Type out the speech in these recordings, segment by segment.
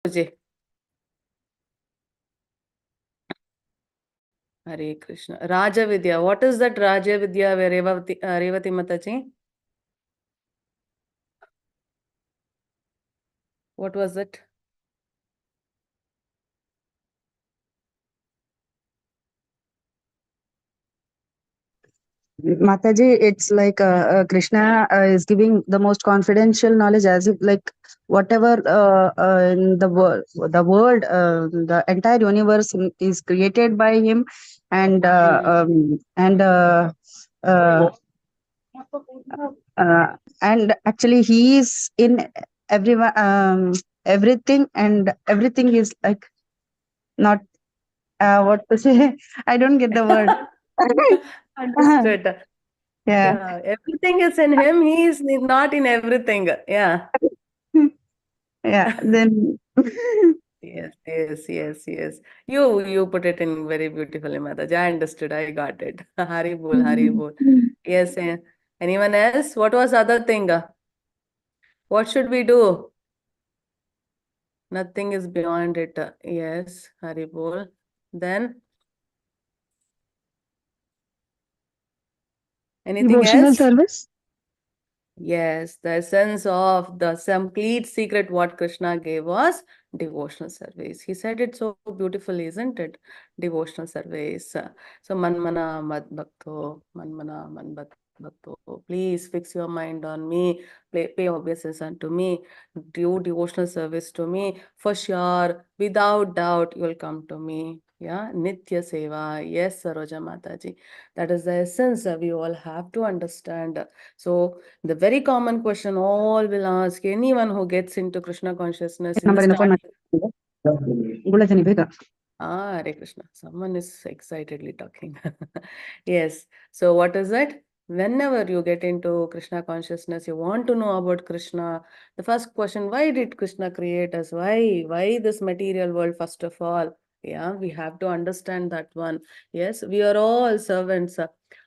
Ji. Hare Krishna. Raja Vidya. What is that Raja Vidya, Revati Mataji? What was it? Mataji, it's like Krishna is giving the most confidential knowledge, as if like whatever in the entire universe is created by him, and uh, and actually he is in everyone, everything, and everything is like not what to say. I don't get the word. Understood. Yeah. Yeah, everything is in him. He is not in everything. Yeah. Yeah, then Yes, yes, yes, yes. You put it in very beautifully, Mataji. I understood. I got it. Hari bol, Hari bol. Yes. Anyone else? What was other thing? What should we do? Nothing is beyond it. Yes, Hari bol. Then anything devotional else? service. Yes, the essence of the complete secret what Krishna gave was devotional service. He said it so beautifully, isn't it? Devotional service. So manmana mad bhakto, manmana man bhakto. Please fix your mind on me. Pay obeisance unto me. Do devotional service to me. For sure, without doubt, you will come to me. Yeah, Nitya Seva. Yes, Saroja Mataji. That is the essence we all have to understand. So the very common question all will ask anyone who gets into Krishna consciousness in the Number in the phone. starting. Gulatani bega. Ah, Hare Krishna. Someone is excitedly talking. Yes. So what is it? Whenever you get into Krishna consciousness, you want to know about Krishna. The first question, why did Krishna create us? Why? Why this material world, first of all? Yeah, we have to understand that one. Yes, we are all servants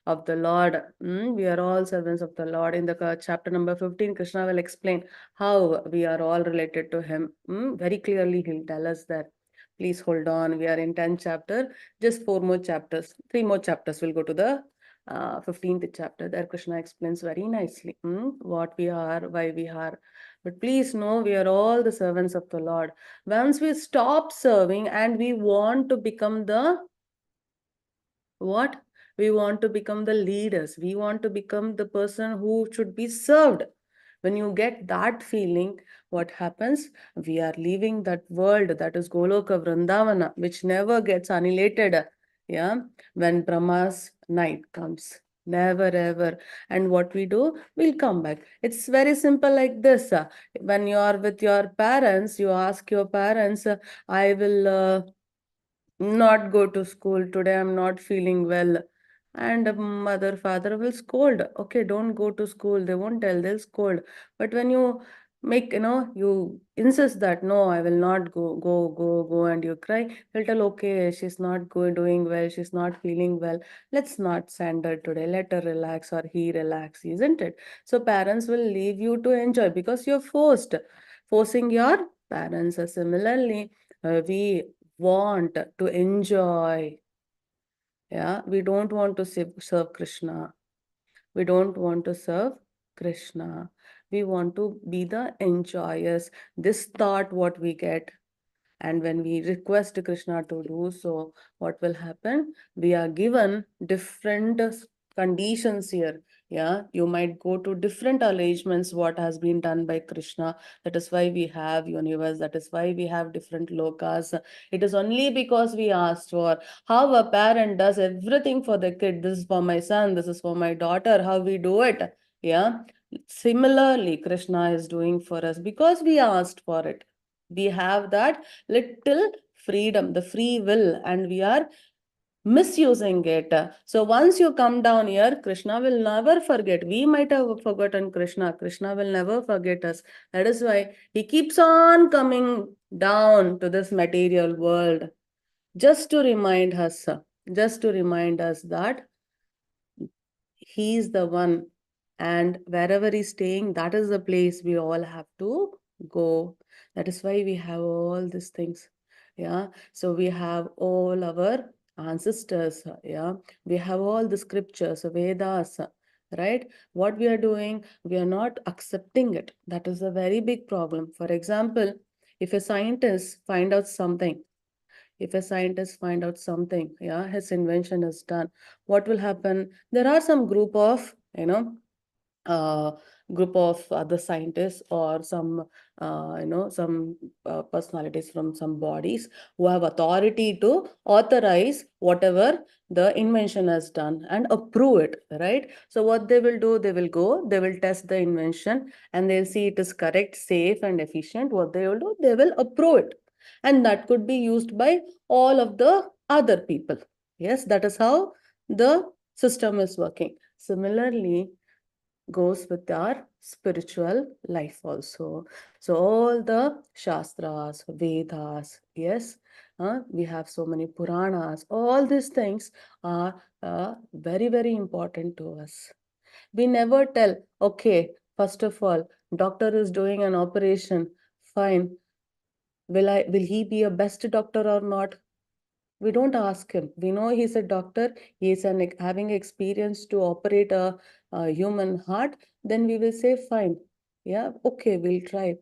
of the Lord. We are all servants of the Lord. In the chapter number 15, Krishna will explain how we are all related to Him. Very clearly, He'll tell us that. Please hold on. We are in 10th chapter. Just 4 more chapters. 3 more chapters. We'll go to the 15th chapter. There Krishna explains very nicely what we are, why we are. But please know we are all the servants of the Lord. Once we stop serving and we want to become the what? We want to become the leaders. We want to become the person who should be served. When you get that feeling, what happens? We are leaving that world that is Goloka Vrindavana, which never gets annihilated. Yeah, when Brahma's night comes. Never ever. And what we do, we'll come back. It's very simple like this. When you are with your parents, you ask your parents, I will not go to school today, I'm not feeling well. And mother father will scold, okay, don't go to school. They won't tell, they'll scold. But when you make, you insist that no, I will not go, and you cry, they'll tell, okay, she's not doing well, she's not feeling well, let's not send her today, let her relax, or he relax, isn't it? So parents will leave you to enjoy because you're forcing your parents. Similarly, we want to enjoy. Yeah, we don't want to serve Krishna. We don't want to serve Krishna. We want to be the enjoyers. This thought, what we get. And when we request Krishna to do so, what will happen? We are given different conditions here. Yeah, you might go to different arrangements what has been done by Krishna. That is why we have universe. That is why we have different lokas. It is only because we asked for. How a parent does everything for the kid. This is for my son, this is for my daughter, how we do it. Yeah. Similarly, Krishna is doing for us because we asked for it. We have that little freedom, the free will, and we are misusing it. So once you come down here, Krishna will never forget. We might have forgotten Krishna. Krishna will never forget us. That is why he keeps on coming down to this material world just to remind us, that he is the one, and wherever he's staying, that is the place we all have to go. That is why we have all these things. Yeah. So we have all our ancestors. Yeah. We have all the scriptures, Vedas, right? What we are doing, we are not accepting it. That is a very big problem. For example, if a scientist find out something, if a scientist find out something, yeah, his invention is done, what will happen? There are some group of, uh, group of other scientists or some some personalities from some bodies who have authority to authorize whatever the invention has done and approve it, right? So what they will do, they will go, they will test the invention and they'll see it is correct, safe and efficient. What they will do, they will approve it, and that could be used by all of the other people. Yes, that is how the system is working. Similarly goes with our spiritual life also. So all the Shastras, Vedas, yes, we have so many Puranas, all these things are very, very important to us. We never tell, okay, first of all, doctor is doing an operation, fine. Will he be a best doctor or not? We don't ask him. We know he's a doctor. He is having experience to operate a human heart. Then we will say, fine. Yeah, okay, we'll try.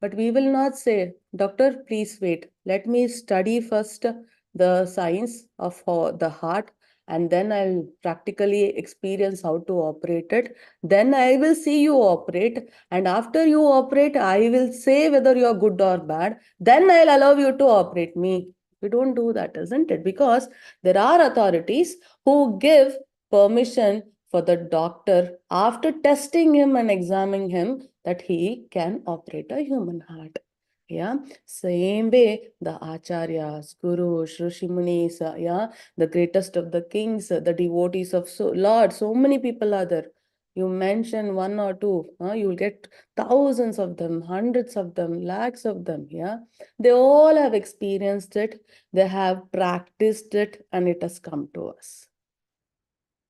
But we will not say, doctor, please wait. Let me study first the science of the heart, and then I'll practically experience how to operate it. Then I will see you operate. And after you operate, I will say whether you're good or bad. Then I'll allow you to operate me. We don't do that, isn't it? Because there are authorities who give permission for the doctor after testing him and examining him that he can operate a human heart. Yeah, same way the acharyas, gurus, rishi munis, yeah, the greatest of the kings, the devotees of Lord, so many people are there. You mention one or two, you'll get thousands of them, hundreds of them, lakhs of them. Yeah, they all have experienced it, they have practiced it, and it has come to us.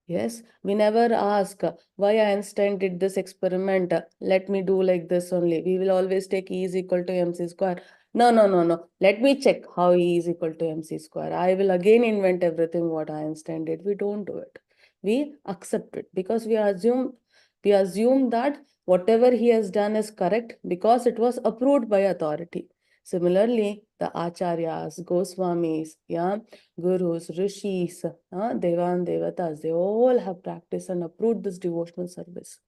Yes, we never ask why Einstein did this experiment. Let me do like this only. We will always take E is equal to mc square. No, no, no, no. Let me check how E is equal to mc square. I will again invent everything what Einstein did. We don't do it. We accept it because we assume that whatever he has done is correct because it was approved by authority. Similarly, the acharyas, Goswamis, yeah, gurus, rishis, devan, devatas, they all have practiced and approved this devotional service.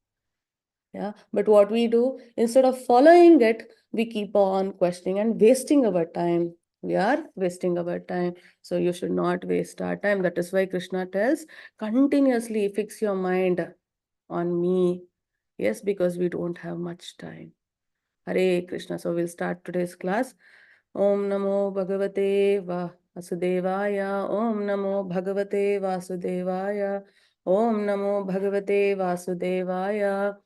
Yeah, but what we do, instead of following it, we keep on questioning and wasting our time. We are wasting our time. So you should not waste our time. That is why Krishna tells, continuously fix your mind on me. Yes, because we don't have much time. Hare Krishna. So we'll start today's class. Om Namo Bhagavate Vasudevaya. Om Namo Bhagavate Vasudevaya. Om Namo Bhagavate Vasudevaya.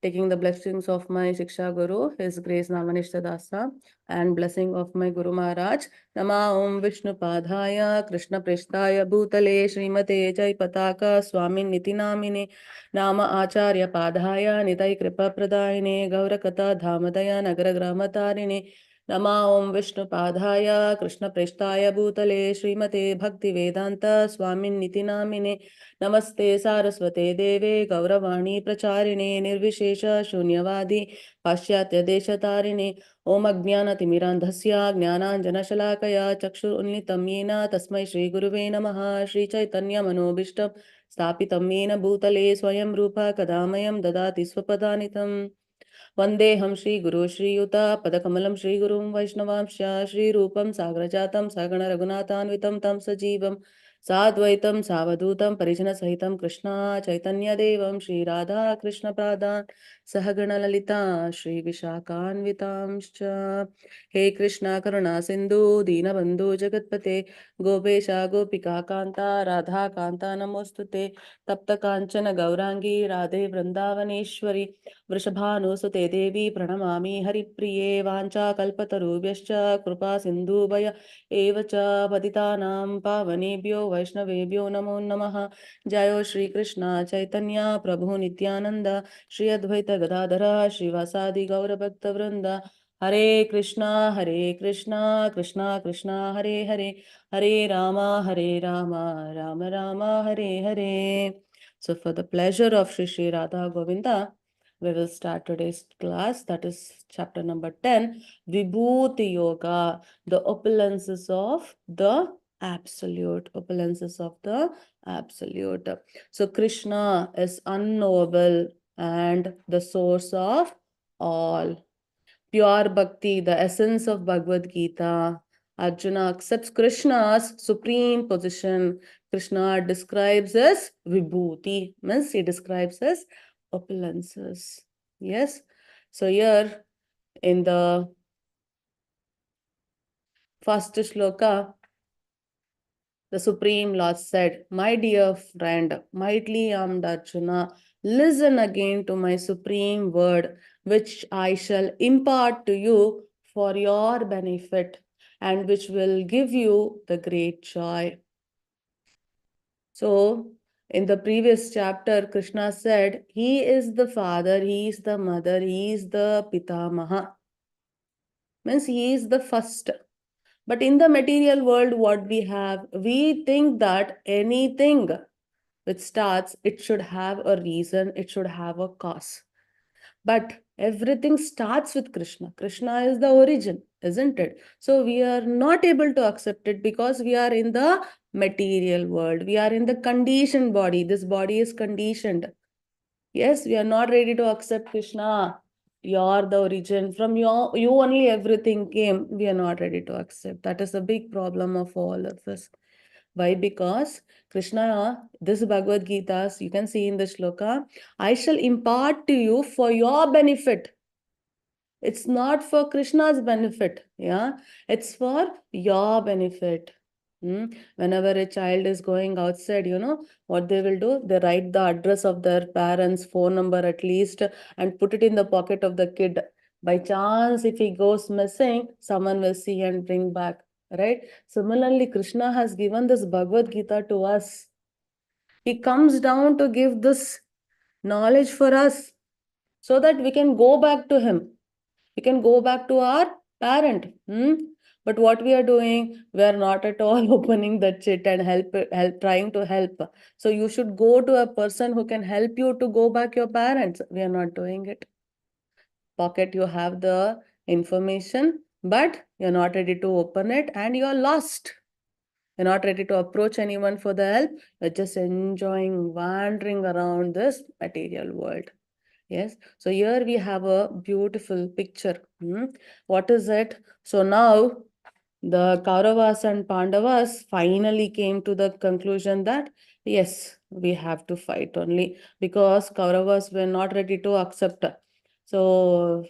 Taking the blessings of my Shiksha Guru, His Grace Namanishta Dasa, and blessing of my Guru Maharaj. Nama Om Vishnu Padhaya, Krishna Prishtaya Bhutale, Srimate Jai Pataka, Swami Nitinamine, Nama Acharya Padhaya, Nitai Kripa Pradayine, Gaurakata Dhamadaya Nagara Gramatarine, Nama Om Vishnu Padhaya, Krishna Prishtaya Bhutale, Srimate Bhakti Vedanta, Swami Nitinamine, नमस्ते सारस्वते देवे गौरवाणी प्रचारिणे निर्विशेष शून्यवादी पाश्चात्य देशतारिणे ओम अज्ञानतिमिरान्धस्य ज्ञानाञ्जनशलाकया चक्षुरुन्मिलितं येन तस्मै श्रीगुरुवे नमः श्रीचैतन्यमनोभीष्टं स्थापितं येन भूतले स्वयं रूप कदा मह्यं ददाति स्वपदानितं वन्देऽहं श्रीगुरो श्रीयुता पदकमलं श्रीगुरुं वैष्णवांश्च श्रीरूपं साग्रजातं सगण रघुनाथान्वितं तं सजीवं साद्वैतं सावधूतं परिजनसहितं कृष्णा चैतन्यदेवं श्रीराधा कृष्णपादान् सहगणललिता श्रीविशाखान्वितांश्च हे कृष्णा करुणा सिन्धु दीनबन्धु जगत्पते गोपेश गोपिका कान्ता राधा कान्ता नमोऽस्तुते तप्त काञ्चन गौराङ्गी राधे वृन्दावनेश्वरी वृषभानुसुते देवी प्रणमामि हरिप्रिये वाञ्छाकल्पतरुभ्यश्च कृपा सिन्धुभय एव च पतितानां पावनेभ्यो वैष्णवेभ्यो नमो नमः जयो श्रीकृष्ण चैतन्य प्रभु Nityanand Shri Advaita Gadadhar श्रीवासादि गौरभक्तवृन्द Hare Krishna, Krishna Krishna, Hare Hare, Hare Rama, Rama Rama, Hare Hare. So, for the pleasure of Shri Radha Govinda, we will start today's class. That is chapter number 10, Vibhuti Yoga, the opulences of the Absolute. Opulences of the Absolute. So, Krishna is unknowable and the source of all. Pure bhakti, the essence of Bhagavad Gita. Arjuna accepts Krishna's supreme position. Krishna describes as Vibhuti, means he describes as opulences. Yes. So here in the first shloka, the Supreme Lord said, "My dear friend, mighty armed Arjuna, listen again to my supreme word, which I shall impart to you for your benefit and which will give you the great joy." So, in the previous chapter, Krishna said, He is the father, He is the mother, He is the Pitamaha. Means He is the first. But in the material world, what we have, we think that anything which starts, it should have a reason, it should have a cause. But everything starts with Krishna. Krishna is the origin, isn't it? So we are not able to accept it because we are in the material world. We are in the conditioned body. This body is conditioned. Yes, we are not ready to accept Krishna. You're the origin. From you only everything came. We are not ready to accept. That is a big problem of all of us. Why? Because Krishna, this Bhagavad Gita, you can see in the shloka, I shall impart to you for your benefit. It's not for Krishna's benefit. Yeah, it's for your benefit. Whenever a child is going outside, what they will do? They write the address of their parents' phone number at least and put it in the pocket of the kid. By chance, if he goes missing, someone will see and bring back. Right? Similarly, Krishna has given this Bhagavad Gita to us. He comes down to give this knowledge for us so that we can go back to him. We can go back to our parent. But what we are doing, we are not at all opening the chit and trying to help. So you should go to a person who can help you to go back your parents. We are not doing it. Pocket, you have the information, but you're not ready to open it and you're lost. You're not ready to approach anyone for the help. You're just enjoying wandering around this material world. Yes. So here we have a beautiful picture. What is it? So now the Kauravas and Pandavas finally came to the conclusion that yes, we have to fight only because Kauravas were not ready to accept. So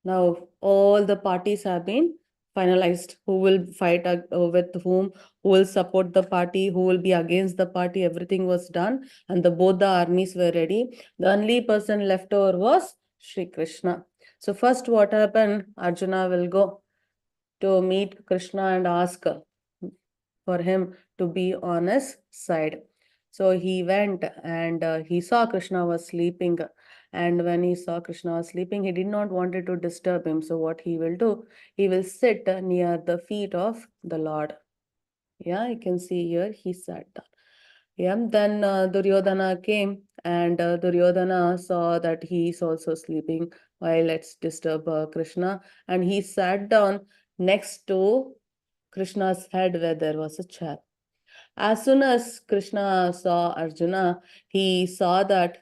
now all the parties have been finalized. Who will fight with whom? Who will support the party? Who will be against the party? Everything was done, and both the armies were ready. The only person left over was Sri Krishna. So first, what happened? Arjuna will go to meet Krishna and ask for him to be on his side. So he went and he saw Krishna was sleeping. And when he saw Krishna was sleeping, he did not wanted to disturb him. So what he will do, he will sit near the feet of the Lord. Yeah, you can see here he sat down. Yeah, then Duryodhana came and Duryodhana saw that he is also sleeping. Why, let's disturb Krishna. And he sat down next to Krishna's head where there was a chair. As soon as Krishna saw Arjuna, he saw that,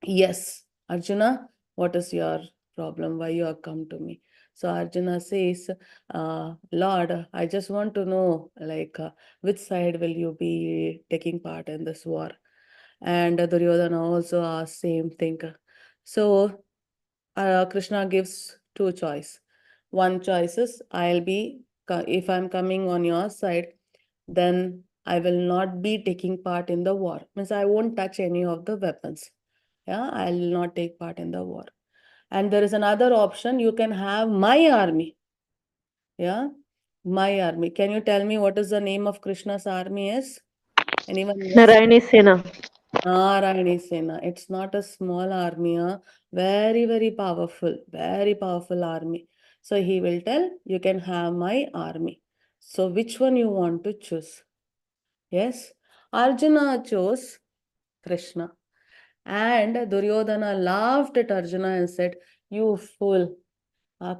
yes, Arjuna, what is your problem? Why you have come to me? So Arjuna says, Lord, I just want to know, like, which side will you be taking part in this war? And Duryodhana also asked same thing. So Krishna gives two choice. One choice is if I'm coming on your side, then I will not be taking part in the war. Means I won't touch any of the weapons. Yeah, I'll not take part in the war. And there is another option. You can have my army. Yeah, my army. Can you tell me what is the name of Krishna's army is? Anyone knows? Narayani Sena. Narayani Sena. It's not a small army. very, very powerful army. So he will tell, you can have my army. So which one you want to choose? Yes, Arjuna chose Krishna. And Duryodhana laughed at Arjuna and said, you fool,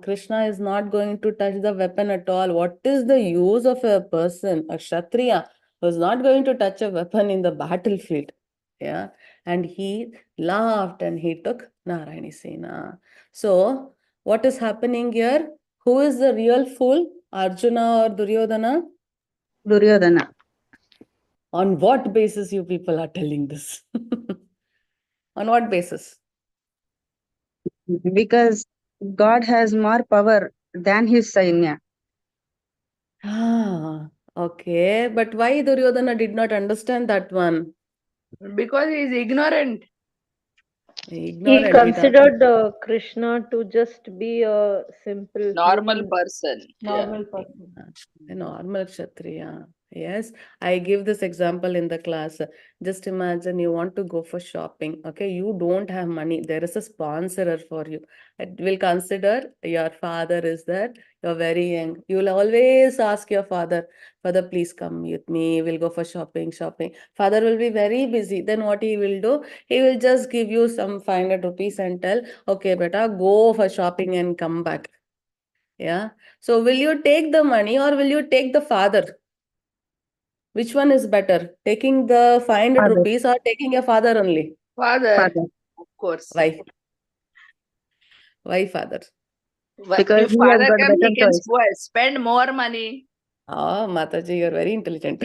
Krishna is not going to touch the weapon at all. What is the use of a person, a Kshatriya, who is not going to touch a weapon in the battlefield? Yeah. And he laughed and he took Narayani Sena. So, what is happening here? Who is the real fool, Arjuna or Duryodhana? Duryodhana. On what basis you people are telling this? On what basis? Because God has more power than his Sainya. Ah, okay. But why Duryodhana did not understand that one? Because he is ignorant. He Ignorant. considered Krishna to just be a simple Normal human, person. normal person. A normal Kshatriya. Yes, I give this example in the class. Just imagine you want to go for shopping. Okay, you don't have money. There is a sponsorer for you. It will consider your father is there. You're very young. You will always ask your father, Father, please come with me. We'll go for shopping. Father will be very busy. Then what he will do? He will just give you some 500 rupees and tell, okay, beta, go for shopping and come back. Yeah. So will you take the money or will you take the father? Which one is better? Taking the 500 Father. rupees or taking your father only? Father, Father. of course. Why? Why father? Because If he has father got comes, better he can choice. spend more money. Oh, Mataji, you're very intelligent.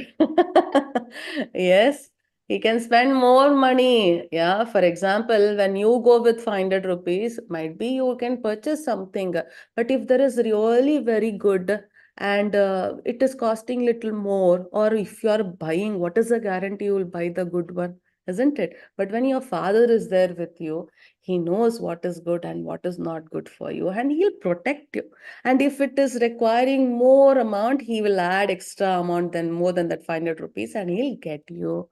Yes, he can spend more money. Yeah, for example, when you go with 500 rupees, might be you can purchase something. But if there is really very good and it is costing little more, or if you are buying, what is the guarantee you will buy the good one? Isn't it? But when your father is there with you, he knows what is good and what is not good for you, and he'll protect you. And if it is requiring more amount, he will add extra amount than more than that 500 rupees and he'll get you.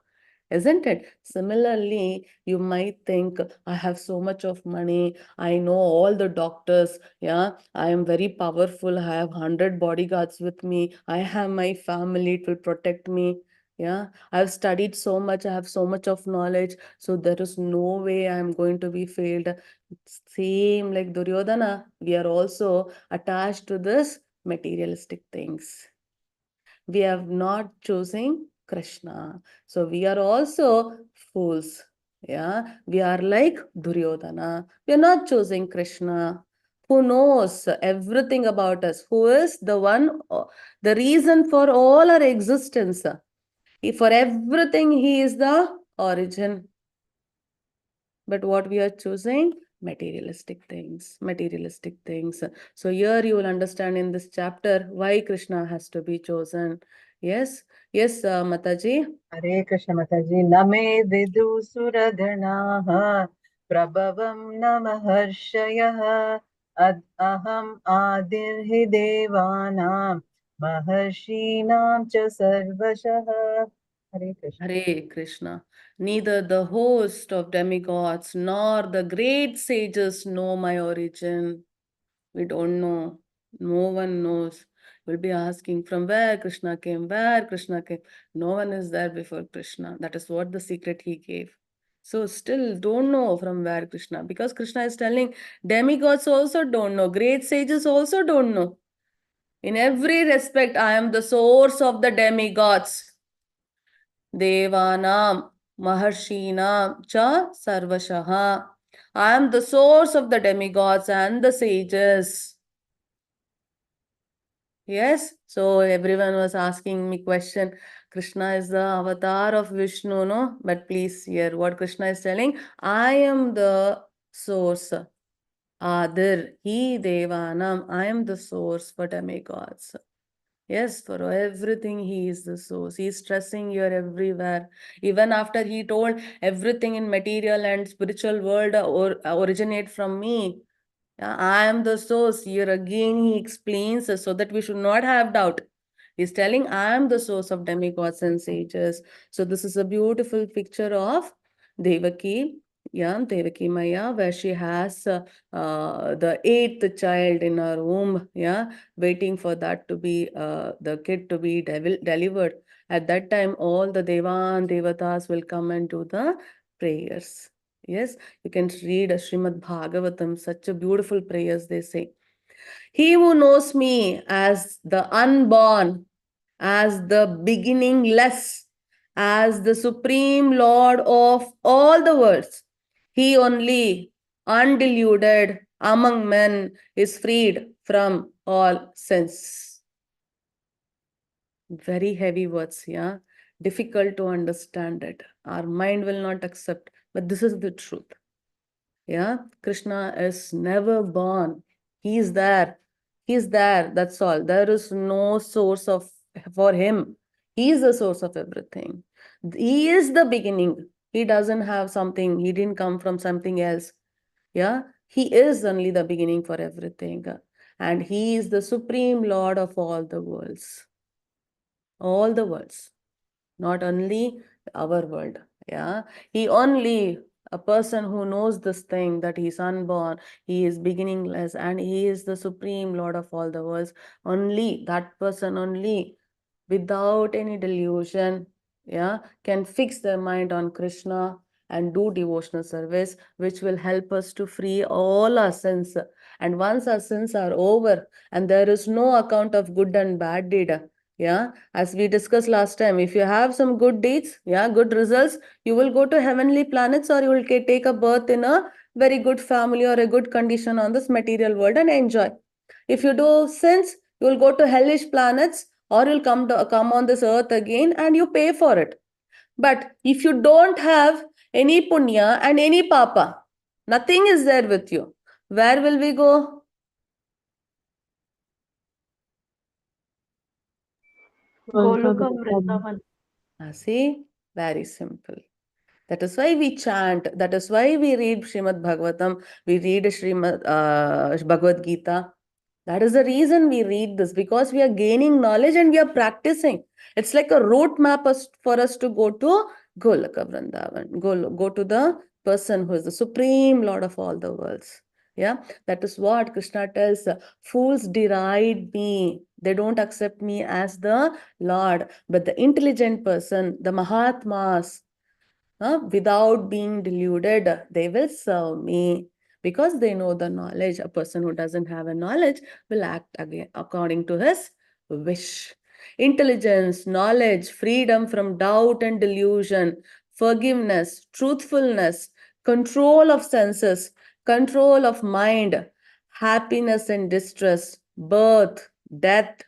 Isn't it? Similarly, you might think, I have so much of money. I know all the doctors. Yeah, I am very powerful. I have 100 bodyguards with me. I have my family. It will protect me. Yeah, I've studied so much. I have so much of knowledge. So there is no way I'm going to be failed. Same like Duryodhana, we are also attached to this materialistic things. We have not choosing Krishna. So we are also fools. Yeah, we are like Duryodhana. We are not choosing Krishna, who knows everything about us, who is the one, the reason for all our existence. For everything, he is the origin. But what we are choosing? Materialistic things. So here you will understand in this chapter why Krishna has to be chosen. Yes, yes, Mataji. Hare Krishna Mataji. Name vidu suraganaha prabhavam namaharshayah aham adirhi devanam maharshinam cha sarvashah. Hare Krishna. Hare Krishna. Neither the host of demigods nor the great sages know my origin. We don't know. No one knows. We'll be asking from where Krishna came, where Krishna came. No one is there before Krishna. That is what the secret he gave. So still don't know from where Krishna, because Krishna is telling demigods also don't know, great sages also don't know. In every respect, I am the source of the demigods. Devanam, Maharshinam cha Sarvashaha. I am the source of the demigods and the sages. Yes, so everyone was asking me question. Krishna is the avatar of Vishnu, no? But please hear what Krishna is telling. I am the source. Adir, he Devanam. I am the source for demigods. Yes, for everything he is the source. He is stressing here everywhere. Even after he told everything in material and spiritual world originate from me. Yeah, I am the source. Here again he explains so that we should not have doubt. He's telling I am the source of demigods and sages. So this is a beautiful picture of Devaki. yeah, Devaki Maya, where she has the 8th child in her womb, yeah, waiting for that to be, the kid to be delivered. At that time, all the Devan Devatas will come and do the prayers. Yes, you can read Srimad Bhagavatam, such a beautiful prayers they say. He who knows me as the unborn, as the beginningless, as the supreme Lord of all the worlds, he only, undiluted among men, is freed from all sins. Very heavy words, yeah. Difficult to understand it. Our mind will not accept, but this is the truth. Yeah, Krishna is never born. He is there. He is there. That's all. There is no source of for him. He is the source of everything. He is the beginning. He doesn't have something. He didn't come from something else. Yeah, he is only the beginning for everything. And he is the supreme Lord of all the worlds. All the worlds, not only our world. Yeah, he only, a person who knows this thing, that he is unborn, he is beginningless, and he is the supreme Lord of all the worlds. Only that person, only without any delusion, yeah, can fix their mind on Krishna and do devotional service, which will help us to free all our sins. And once our sins are over and there is no account of good and bad deed, yeah, as we discussed last time, if you have some good deeds, yeah, good results, you will go to heavenly planets, or you will take a birth in a very good family or a good condition on this material world and enjoy. If you do sins, you will go to hellish planets, or you'll come on this earth again and you pay for it. But if you don't have any punya and any papa, nothing is there with you, where will we go? Goloka Vrindavan. See, very simple. That is why we chant. That is why we read Srimad Bhagavatam. We read Srimad Bhagavad Gita. That is the reason we read this, because we are gaining knowledge and we are practicing. It's like a route map for us to go to Golaka Vrindavan. Go to the person who is the supreme Lord of all the worlds. Yeah, that is what Krishna tells. Fools deride me. They don't accept me as the Lord. But the intelligent person, the Mahatmas, without being deluded, they will serve me, because they know the knowledge. A person who doesn't have a knowledge will act again according to his wish. Intelligence, knowledge, freedom from doubt and delusion, forgiveness, truthfulness, control of senses, control of mind, happiness and distress, birth, death,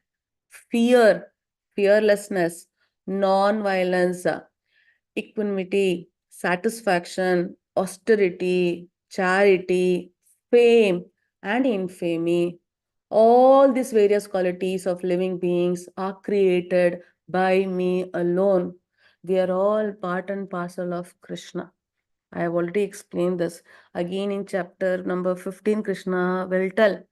fear, fearlessness, non-violence, equanimity, satisfaction, austerity, charity, fame, and infamy. All these various qualities of living beings are created by me alone. They are all part and parcel of Krishna. I have already explained this. Again in chapter number 15, Krishna will tell,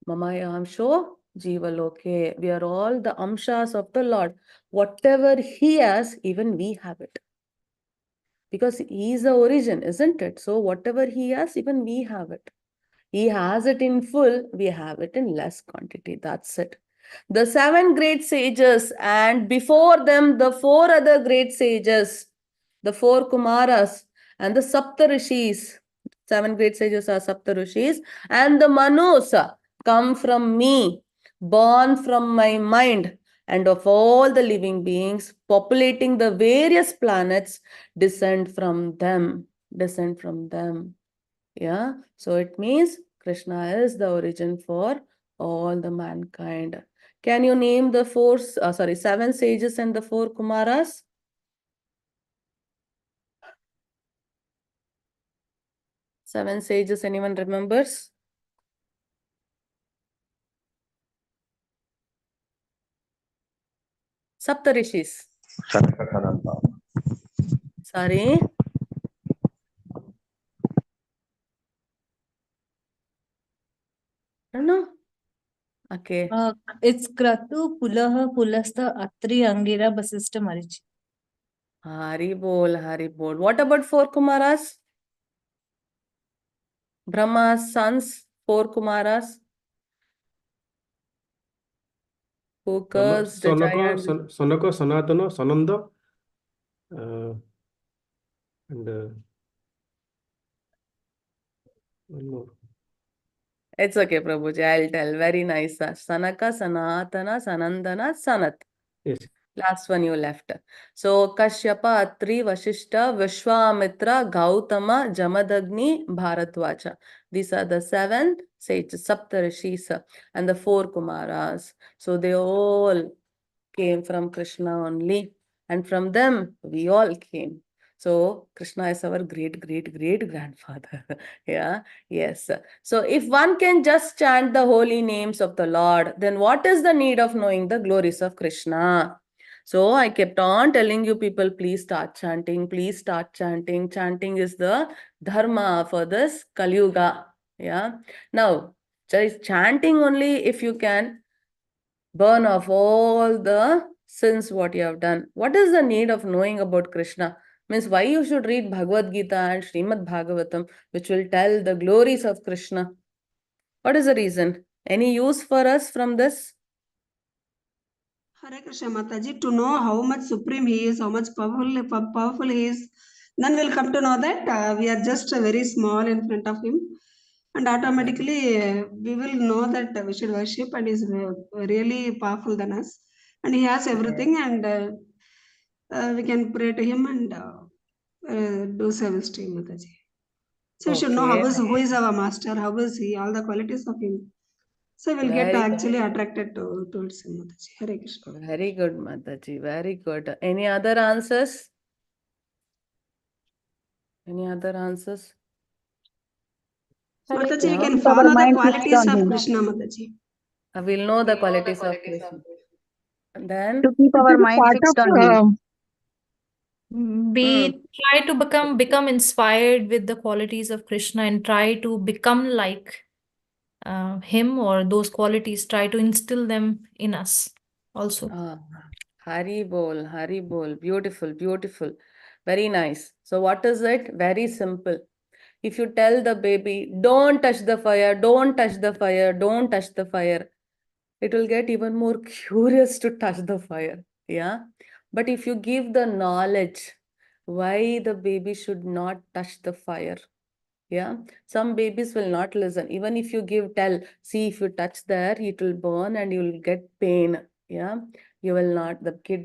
Mamaya Amsho Jiva Loke. We are all the amshas of the Lord. Whatever He has, even we have it. Because He is the origin, isn't it? So whatever He has, even we have it. He has it in full, we have it in less quantity. That's it. The 7 great sages, and before them the 4 other great sages, the 4 Kumaras and the Sapta Rishis. 7 great sages are Sapta Rishis, and the Manus come from me, born from my mind, and of all the living beings populating the various planets descend from them. Descend from them. Yeah, so it means Krishna is the origin for all the mankind. Can you name the 7 sages and the 4 Kumaras? Seven sages, anyone remembers? Saptarishis. Sorry. I don't know. Okay. It's Kratu, Pulaha, Pulastha, Atri, Angira, Basista, Marichi. Hari bol, Hari bol. What about four Kumaras? Brahma's sons, four Kumaras, who cursed the giant. Sanaka, Sanatana, Sananda, and one more. It's okay, Prabhuji. I'll tell. Very nice. Sanaka, Sanatana, Sanandana, Sanat. Yes. Last one you left. So Kashyapa, Atri, Vashishta, Vishwamitra, Gautama, Jamadagni, Bharatwacha. These are the 7 sages, Saptarishis, and the 4 Kumaras. So they all came from Krishna only, and from them we all came. So Krishna is our great grandfather. Yeah, yes. So if one can just chant the holy names of the Lord, then what is the need of knowing the glories of Krishna? So I kept on telling you people, please start chanting, please start chanting. Chanting is the dharma for this Kali Yuga. Yeah. Now, just chanting only if you can burn off all the sins what you have done. What is the need of knowing about Krishna? Means why you should read Bhagavad Gita and Srimad Bhagavatam, which will tell the glories of Krishna. What is the reason? Any use for us from this? Hare Krishna Mataji, to know how much supreme he is, how much powerful he is, then we'll come to know that we are just very small in front of him, and automatically we will know that we should worship, and he is really powerful than us, and he has everything, and we can pray to him and do service to him, Mataji. So we should know who is our master, how is he, all the qualities of him. So we'll get actually attracted towards him, Mataji. Hare Krishna. Very good, Mataji. Very good. Any other answers? Any other answers? Mataji, you can Keep our follow the mind fixed qualities on of him. Krishna, Mataji. We'll know the qualities of Krishna. And then To keep our mind fixed on him. Try to become inspired with the qualities of Krishna and try to become like him, or those qualities, try to instill them in us also. Hari bol, Hari bol. Beautiful, beautiful. Very nice. So what is it? Very simple. If you tell the baby, don't touch the fire, don't touch the fire, don't touch the fire, it will get even more curious to touch the fire. Yeah. But if you give the knowledge why the baby should not touch the fire, yeah, some babies will not listen. Even if you tell, see, if you touch there, it will burn and you will get pain. Yeah, you will not,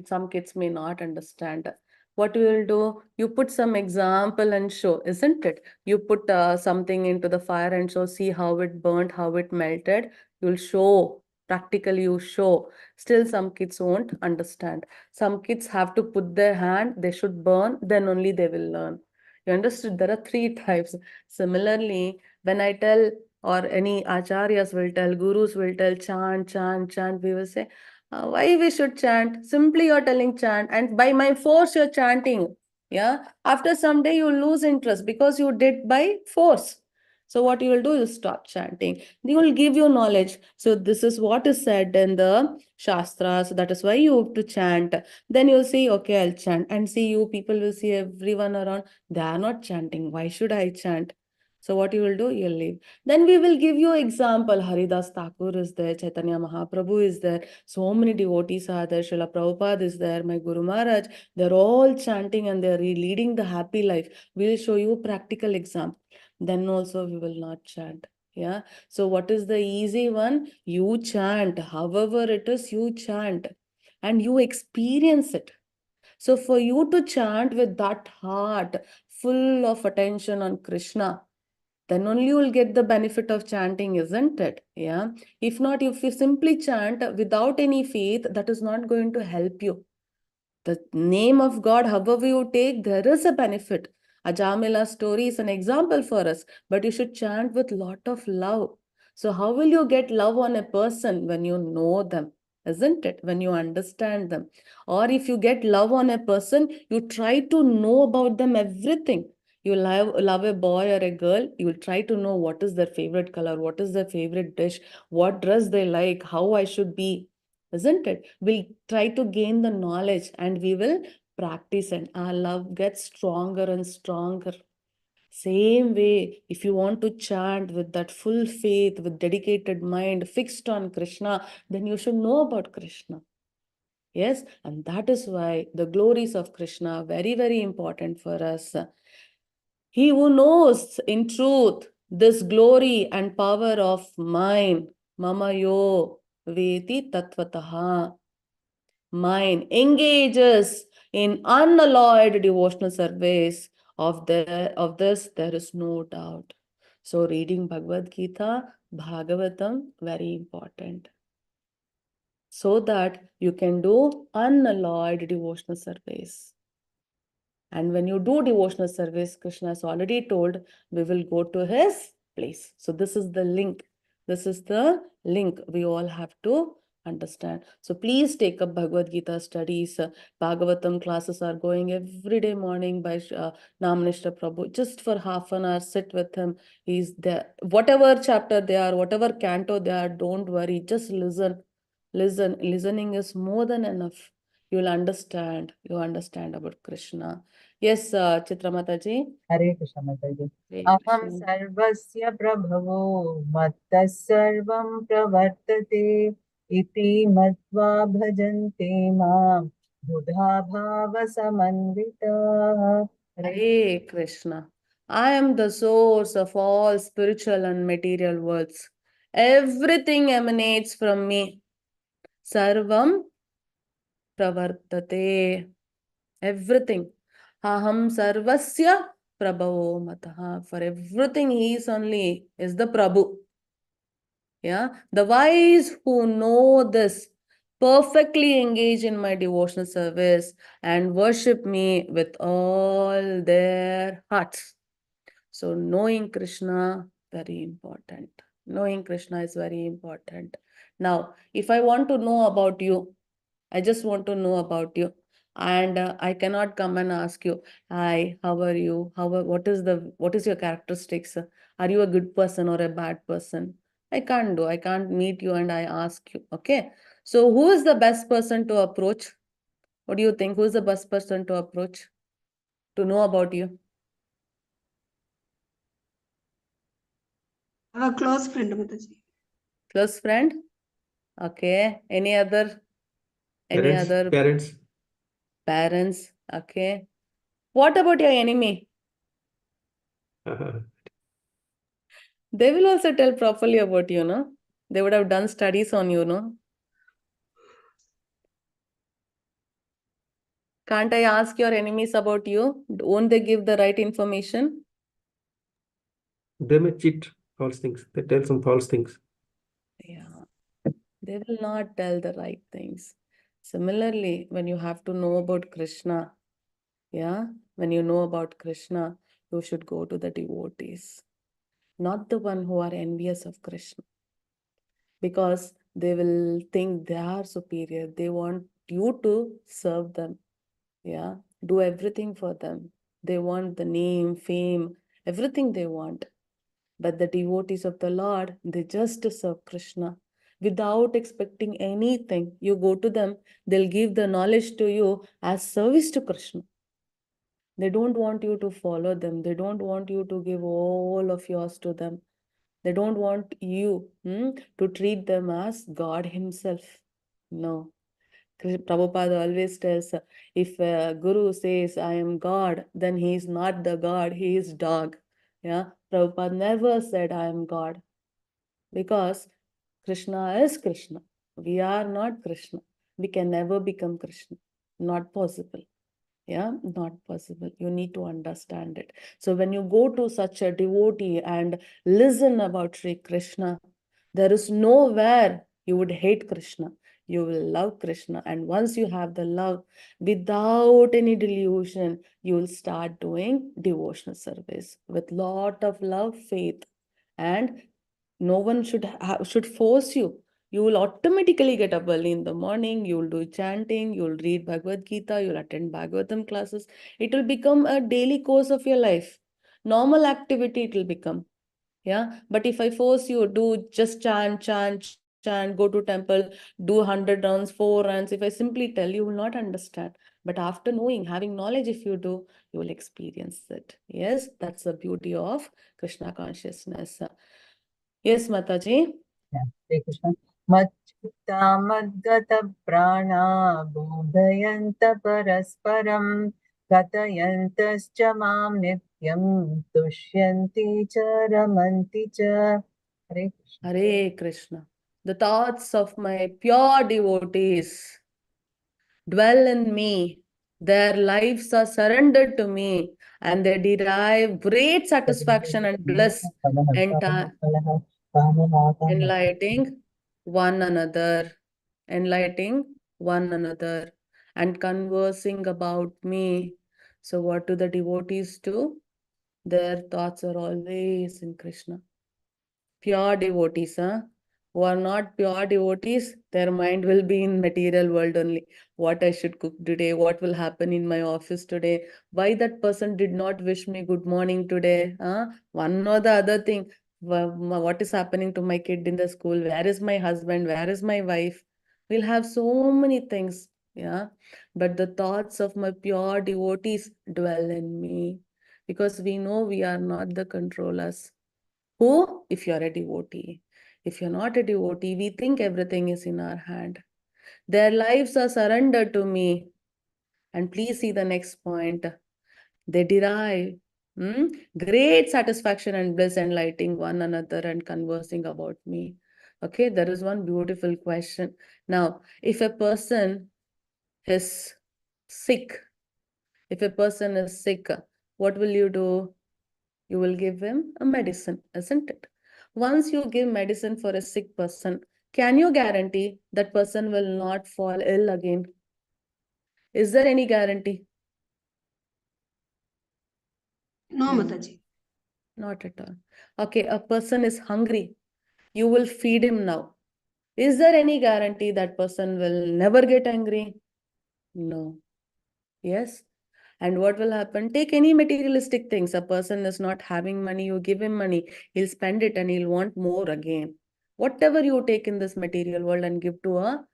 some kids may not understand. What you will do, you put some example and show, isn't it? You put something into the fire and show, see how it burnt, how it melted. You'll show, practically you show. Still some kids won't understand. Some kids have to put their hand, they should burn, then only they will learn. You understood? There are 3 types. Similarly, when I tell, or any acharyas will tell, gurus will tell, chant, chant, chant, we will say, why we should chant? Simply you're telling chant, and by my force you're chanting. Yeah. After some day you lose interest because you did by force. So what you will do, you stop chanting. They will give you knowledge. So this is what is said in the Shastras. So that is why you have to chant. Then you'll see, okay, I'll chant. And see, you people will see everyone around, they are not chanting. Why should I chant? So what you will do, you'll leave. Then we will give you example. Haridas Thakur is there, Chaitanya Mahaprabhu is there, so many devotees are there, Srila Prabhupada is there, my Guru Maharaj. They're all chanting and they're leading the happy life. We'll show you practical example. Then also we will not chant. Yeah. So what is the easy one? You chant. However it is, you chant. And you experience it. So for you to chant with that heart, full of attention on Krishna, then only you will get the benefit of chanting, isn't it? Yeah. If not, if you simply chant without any faith, that is not going to help you. The name of God, however you take, there is a benefit. Ajamila's story is an example for us, but you should chant with lot of love. So how will you get love on a person? When you know them, isn't it? When you understand them. Or if you get love on a person, you try to know about them everything. You love a boy or a girl, you will try to know what is their favorite color, what is their favorite dish, what dress they like, how I should be. Isn't it? We'll try to gain the knowledge and we will practice and our love gets stronger and stronger. Same way, if you want to chant with that full faith, with dedicated mind fixed on Krishna, then you should know about Krishna. Yes, and that is why the glories of Krishna are very, very important for us. He who knows in truth this glory and power of mine, mama yo veti tattvataha, mine engages in unalloyed devotional service of this there is no doubt. So reading Bhagavad Gita, Bhagavatam, very important, so that you can do unalloyed devotional service. And when you do devotional service, Krishna has already told, we will go to his place. So this is the link. This is the link we all have to understand. So please take up Bhagavad Gita studies. Bhagavatam classes are going every day morning by Namanishta Prabhu. Just for half an hour, sit with him. He's there. Whatever chapter they are, whatever canto they are, don't worry. Just listen. Listen. Listening is more than enough. You'll understand. You understand about Krishna. Yes, Chitra Mataji. Hare Krishna Mataji. Hare Aham Krishna. sarvasya prabhavo mattas sarvam pravartate iti matva bhajante mam buddha bhava samandita. Hare Krishna. I am the source of all spiritual and material worlds. Everything emanates from me. Sarvam pravartate. Everything. Aham sarvasya prabhavo mataha. For everything he is only is the Prabhu. Yeah, the wise who know this perfectly engage in my devotional service and worship me with all their hearts. So knowing Krishna, very important. Knowing Krishna is very important. Now, if I want to know about you, I just want to know about you. And I cannot come and ask you, hi, how are you? What is your characteristics? Are you a good person or a bad person? I can't do. I can't meet you and I ask you. Okay. So who is the best person to approach? What do you think? Who is the best person to approach to know about you? Our close friend, Mataji. Close friend? Okay. Any other Parents. parents? Okay. What about your enemy? They will also tell properly about you, no? They would have done studies on you, no? Can't I ask your enemies about you? Won't they give the right information? They may cheat false things. They tell some false things. Yeah. They will not tell the right things. Similarly, when you have to know about Krishna, yeah, when you know about Krishna, you should go to the devotees, not the one who are envious of Krishna, because they will think they are superior. They want you to serve them. Yeah, do everything for them. They want the name, fame, everything they want. But the devotees of the Lord, they just serve Krishna without expecting anything. You go to them, they'll give the knowledge to you as service to Krishna. They don't want you to follow them. They don't want you to give all of yours to them. They don't want you to treat them as God Himself. No. Prabhupada always tells, if a guru says, I am God, then he is not the God, he is dog. Yeah, Prabhupada never said, I am God, because Krishna is Krishna. We are not Krishna. We can never become Krishna. Not possible. Yeah, not possible. You need to understand it. So when you go to such a devotee and listen about Sri Krishna, there is nowhere you would hate Krishna. You will love Krishna. And once you have the love, without any delusion, you will start doing devotional service with lot of love, faith. And no one should force you. You will automatically get up early in the morning, you will do chanting, you will read Bhagavad Gita, you will attend Bhagavatam classes. It will become a daily course of your life. Normal activity it will become. Yeah. But if I force you, do just chant, chant, chant, chant, go to temple, do 100 rounds, 4 rounds. If I simply tell, you will not understand. But after knowing, having knowledge, if you do, you will experience it. Yes, that's the beauty of Krishna consciousness. Yes, Mataji. Yeah, Hare Krishna. Madchitta madgata prana bodhayanta parasparam katayantascha mam nityam tushyanti cha ramanti cha. Hare Krishna. Hare Krishna. The thoughts of my pure devotees dwell in me. Their lives are surrendered to me, and they derive great satisfaction and bliss, enlightening one another, enlightening one another, and conversing about me. So, what do the devotees do? Their thoughts are always in Krishna. Pure devotees, huh? Who are not pure devotees, their mind will be in material world only. What I should cook today, what will happen in my office today, why that person did not wish me good morning today, huh? One or the other thing. What is happening to my kid in the school? Where is my husband? Where is my wife? We'll have so many things, yeah. But the thoughts of my pure devotees dwell in me, because we know we are not the controllers. Who? If you're a devotee. If you're not a devotee, we think everything is in our hand. Their lives are surrendered to me. And please see the next point. They derive great satisfaction and bliss, enlightening one another and conversing about me. Okay, there is one beautiful question. Now, if a person is sick, what will you do? You will give him a medicine, isn't it? Once you give medicine for a sick person, can you guarantee that person will not fall ill again? Is there any guarantee? No, No. Mataji. Not at all. Okay, a person is hungry. You will feed him now. Is there any guarantee that person will never get angry? No. Yes. And what will happen? Take any materialistic things. A person is not having money, you give him money, he'll spend it and he'll want more again. Whatever you take in this material world and give to a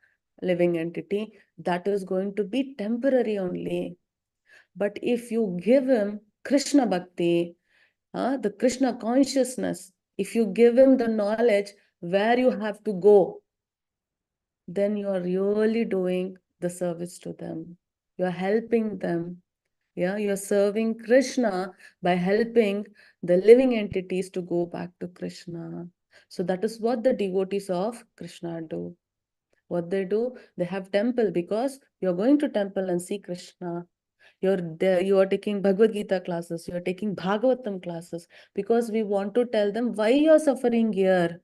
living entity, that is going to be temporary only. But if you give him Krishna Bhakti, the Krishna consciousness, if you give him the knowledge where you have to go, then you are really doing the service to them. You are helping them. Yeah, you're serving Krishna by helping the living entities to go back to Krishna. So that is what the devotees of Krishna do. What they do, they have temple, because you're going to temple and see Krishna. You're there, you are taking Bhagavad Gita classes, you're taking Bhagavatam classes, because we want to tell them why you're suffering here.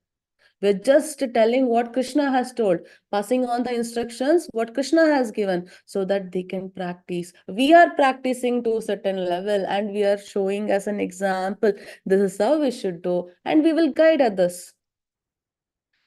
We're just telling what Krishna has told, passing on the instructions, what Krishna has given, so that they can practice. We are practicing to a certain level and we are showing as an example, this is how we should do, and we will guide others.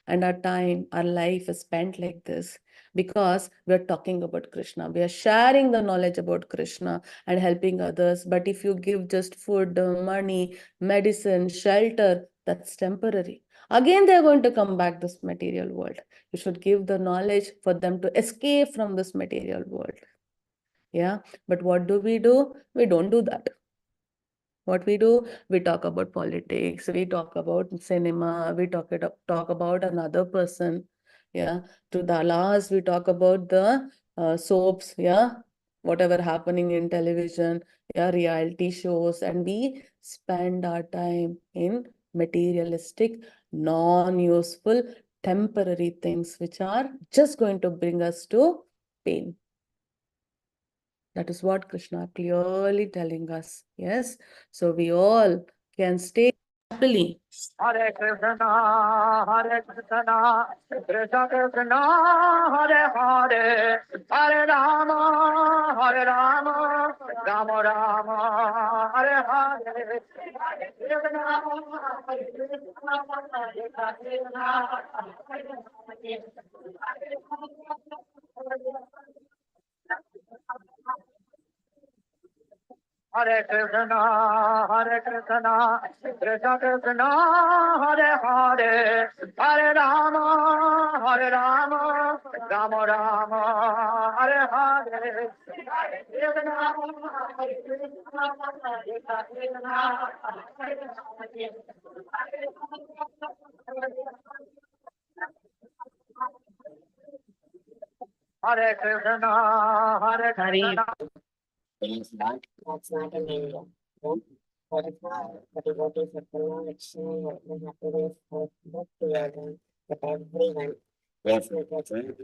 And our time, our life is spent like this because we're talking about Krishna. We are sharing the knowledge about Krishna and helping others. But if you give just food, money, medicine, shelter, that's temporary. Again, they're going to come back this material world. You should give the knowledge for them to escape from this material world. Yeah, but what do? We don't do that. What we do, we talk about politics, we talk about cinema, we talk about another person. Yeah, to the last, we talk about the soaps. Yeah, whatever happening in television. Yeah, reality shows, and we spend our time in materialistic, non-useful, temporary things, which are just going to bring us to pain. That is what Krishna clearly telling us. Yes. So we all can stay happily. Hare Krishna, Hare Krishna, Krishna Krishna, Hare Hare, Hare Rama, Hare Rama, Rama Rama, Hare Hare. Hare Krishna, Hare Krishna, Hare Krishna, Krishna Krishna, Hare Hare, Hare Rama, Rama Rama, Hare Hare. Hare Krishna, Hare Krishna, Krishna Krishna, Hare Hare. Hare Krishna, Hare Krishna. Means that that's not an India. No? What if the devotees of the Lord share the happiness of both together with everyone? Yes, Mataji.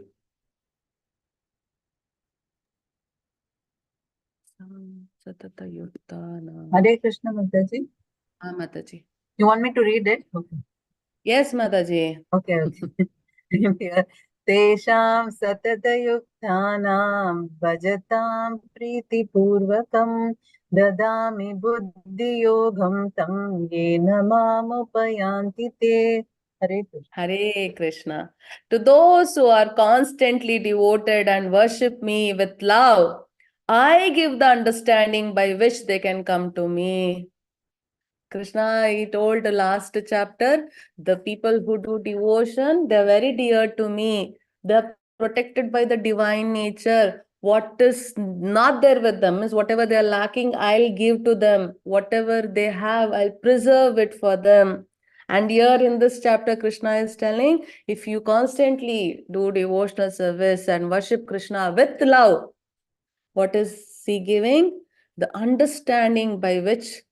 Satata Yuttana. Hare Krishna, Mataji. Mataji. You want me to read it? Okay. Yes, Mataji. Okay. Here. Tesham satatayuktanam bhajatam pritipurvakam dadami buddhiyogam tam yena mamupayanti te. Hare Krishna. Hare Krishna. To those who are constantly devoted and worship me with love, I give the understanding by which they can come to me. Krishna, he told the last chapter, the people who do devotion, they're very dear to me. They're protected by the divine nature. What is not there with them is whatever they're lacking, I'll give to them. Whatever they have, I'll preserve it for them. And here in this chapter, Krishna is telling, if you constantly do devotional service and worship Krishna with love, what is he giving? The understanding by which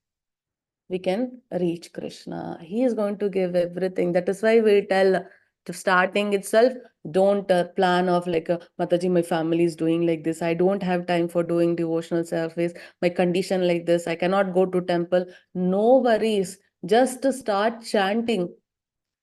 we can reach Krishna. He is going to give everything. That is why we tell to starting itself, don't plan of like, Mataji, my family is doing like this. I don't have time for doing devotional service. My condition like this. I cannot go to temple. No worries. Just to start chanting.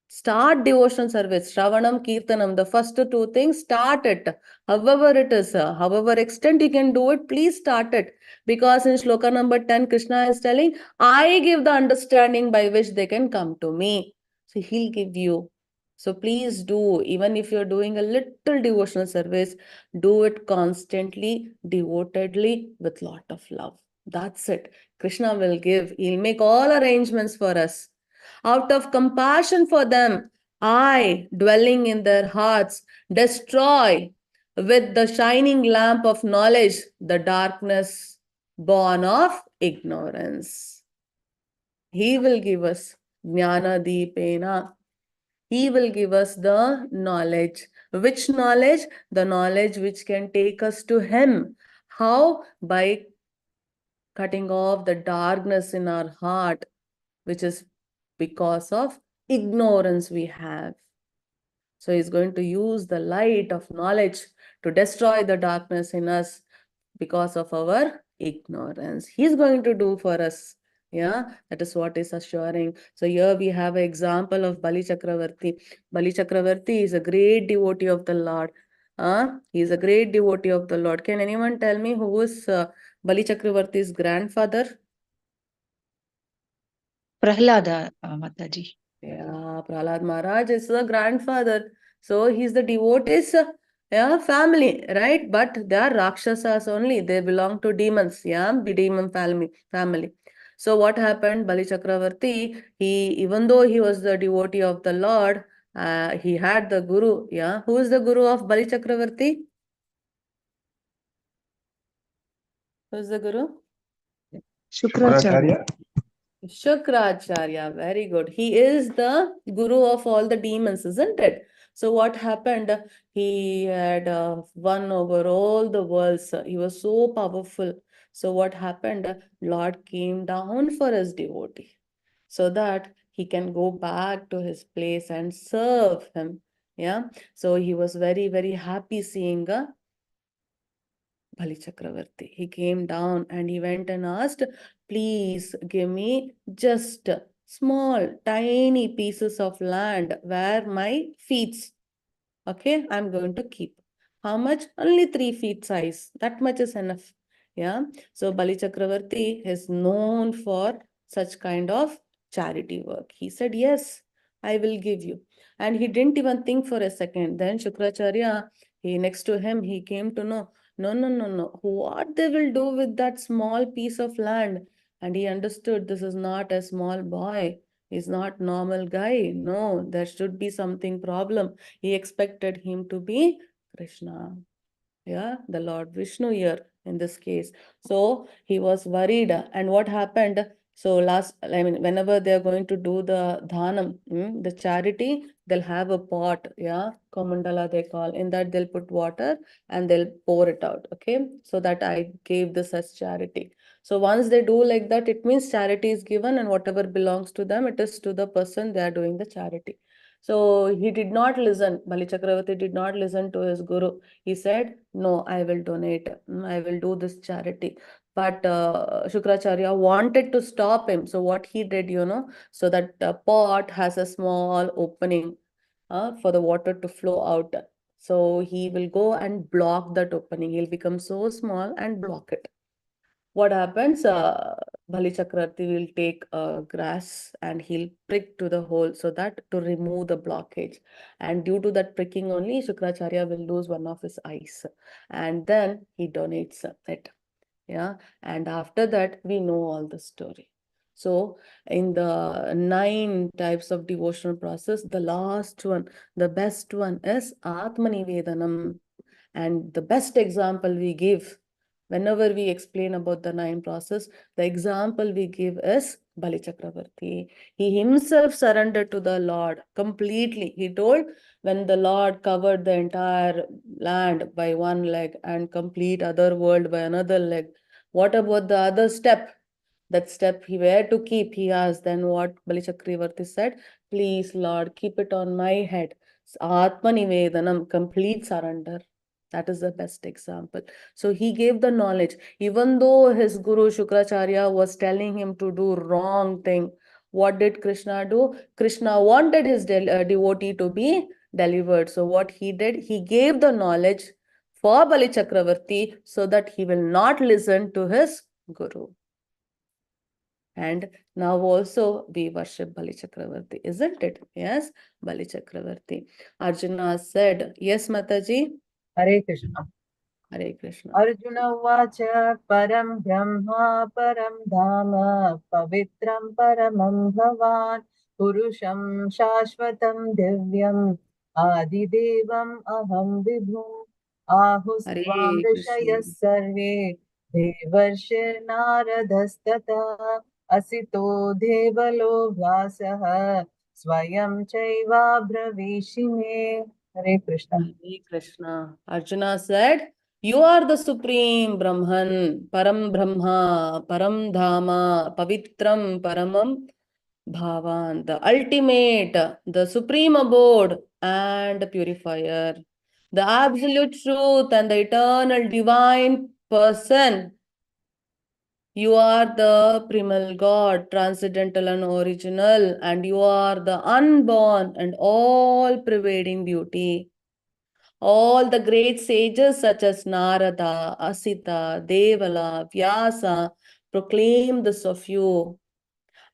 Start devotional service, Shravanam, Kirtanam, the first two things, start it. However it is, however extent you can do it, please start it. Because in shloka number 10, Krishna is telling, I give the understanding by which they can come to me. So he'll give you. So please do, even if you're doing a little devotional service, do it constantly, devotedly, with lot of love. That's it. Krishna will give. He'll make all arrangements for us. Out of compassion for them, I, dwelling in their hearts, destroy with the shining lamp of knowledge the darkness born of ignorance. He will give us jnana deepena. He will give us the knowledge. Which knowledge? The knowledge which can take us to Him. How? By cutting off the darkness in our heart, which is because of ignorance we have. So he's going to use the light of knowledge to destroy the darkness in us because of our ignorance. He's going to do for us. Yeah, that is what is assuring. So here we have an example of Bali Chakravarti. Bali Chakravarti is a great devotee of the Lord. He is a great devotee of the Lord. Can anyone tell me who is Bali Chakravarti's grandfather? Prahlada, Mataji. Yeah, Prahlad Maharaj is the grandfather. So he's the devotees, yeah, family, right? But they are Rakshasas only. They belong to demons, yeah, the demon family. So what happened? Bali Chakravarti, even though he was the devotee of the Lord, he had the guru, yeah. Who is the guru of Bali Chakravarti? Who is the guru? Shukracharya. Shukracharya, very good. He is the guru of all the demons, isn't it? So what happened? He had won over all the worlds. He was so powerful. So what happened? Lord came down for his devotee so that he can go back to his place and serve him. Yeah. So he was very, very happy seeing Bali Chakravarti. He came down and he went and asked, please give me just small, tiny pieces of land where my feet, okay, I'm going to keep. How much? Only 3 feet size. That much is enough. Yeah. So Bali Chakravarti is known for such kind of charity work. He said, yes, I will give you. And he didn't even think for a second. Then Shukracharya, next to him, he came to know, no. What they will do with that small piece of land? And he understood this is not a small boy. He's not normal guy. No, there should be something problem. He expected him to be Krishna. Yeah, the Lord Vishnu here in this case. So he was worried. And what happened? So whenever they're going to do the dhanam, the charity, they'll have a pot, yeah, komandala they call. In that they'll put water and they'll pour it out. Okay, so that I gave this as charity. So once they do like that, it means charity is given, and whatever belongs to them, it is to the person they are doing the charity. So he did not listen. Bali Chakravarti did not listen to his guru. He said, no, I will donate. I will do this charity. But Shukracharya wanted to stop him. So what he did, so that pot has a small opening for the water to flow out. So he will go and block that opening. He'll become so small and block it. What happens? Bali Chakravarti will take grass and he'll prick to the hole so that to remove the blockage. And due to that pricking only, Shukracharya will lose one of his eyes. And then he donates it. Yeah. And after that, we know all the story. So in the 9 types of devotional process, the last one, the best one is Atmanivedanam. And the best example we give whenever we explain about the 9 process, the example we give is Bali Chakravarti. He himself surrendered to the Lord completely. He told, when the Lord covered the entire land by one leg and complete other world by another leg, what about the other step? That step he were to keep, he asked. Then what Bali Chakravarti said? Please, Lord, keep it on my head. Atmanivedanam, complete surrender. That is the best example. So he gave the knowledge. Even though his guru Shukracharya was telling him to do wrong thing, what did Krishna do? Krishna wanted his devotee to be delivered. So what he did, he gave the knowledge for Bali Chakravarti so that he will not listen to his guru. And now also we worship Bali Chakravarti, isn't it? Yes, Bali Chakravarti. Arjuna said, yes, Mataji. Hare Krishna. Hare Krishna. Arjuna Vacha Param Brahma Param Dhama Pavitram Paramam Bhavan Purusham Shashvatam Divyam Adidevam Aham Vibhum Ahusvam Hare Krishna. Rishayas Sarve Devarshir Naradastata Asito Devalo Vyasaha Swayam Chaiva Bravishime. Hare Krishna. Hare Krishna. Arjuna said, you are the supreme Brahman, Param Brahma, Param Dhama, Pavitram, Paramam Bhavan, the ultimate, the supreme abode and purifier, the absolute truth and the eternal divine person. You are the primal God, transcendental and original, and you are the unborn and all-pervading beauty. All the great sages such as Narada, Asita, Devala, Vyasa proclaim this of you.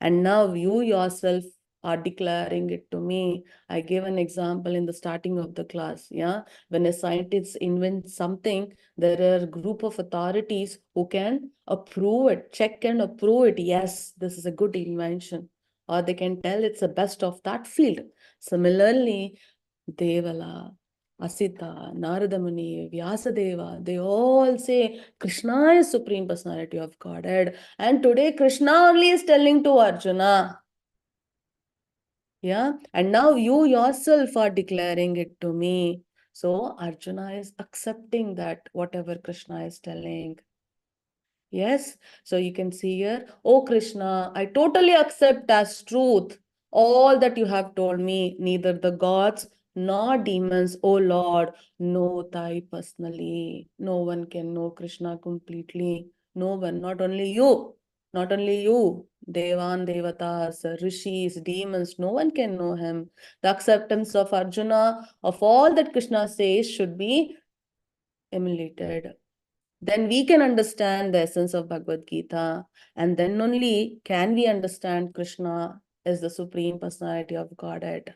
And now you yourself are declaring it to me. I gave an example in the starting of the class. Yeah, when a scientist invents something, there are a group of authorities who can approve it, check and approve it. Yes, this is a good invention. Or they can tell it's the best of that field. Similarly, Devala, Asita, Narada Muni, Vyasadeva, they all say Krishna is Supreme Personality of Godhead. And today Krishna only is telling to Arjuna. Yeah, and now you yourself are declaring it to me. So Arjuna is accepting that whatever Krishna is telling. Yes, so you can see here, oh Krishna, I totally accept as truth all that you have told me. Neither the gods nor demons, oh Lord, know thy personally. No one can know Krishna completely. No one, not only you, not only you. Devan, Devatas, Rishis, demons, no one can know him. The acceptance of Arjuna, of all that Krishna says, should be emulated. Then we can understand the essence of Bhagavad Gita, and then only can we understand Krishna as the Supreme Personality of Godhead.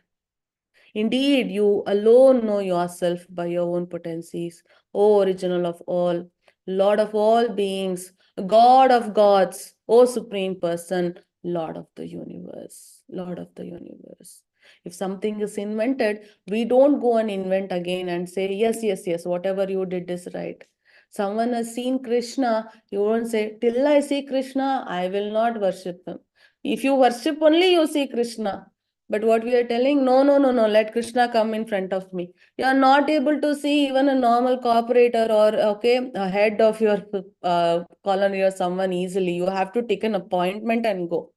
Indeed, you alone know yourself by your own potencies, O original of all, Lord of all beings, God of gods, O Supreme Person, Lord of the universe, Lord of the universe. If something is invented, we don't go and invent again and say, yes, yes, yes, whatever you did is right. Someone has seen Krishna, you won't say, till I see Krishna, I will not worship him. If you worship only, you see Krishna. But what we are telling, no, no, no, no, let Krishna come in front of me. You are not able to see even a normal corporator or, okay, a head of your colony or someone easily. You have to take an appointment and go.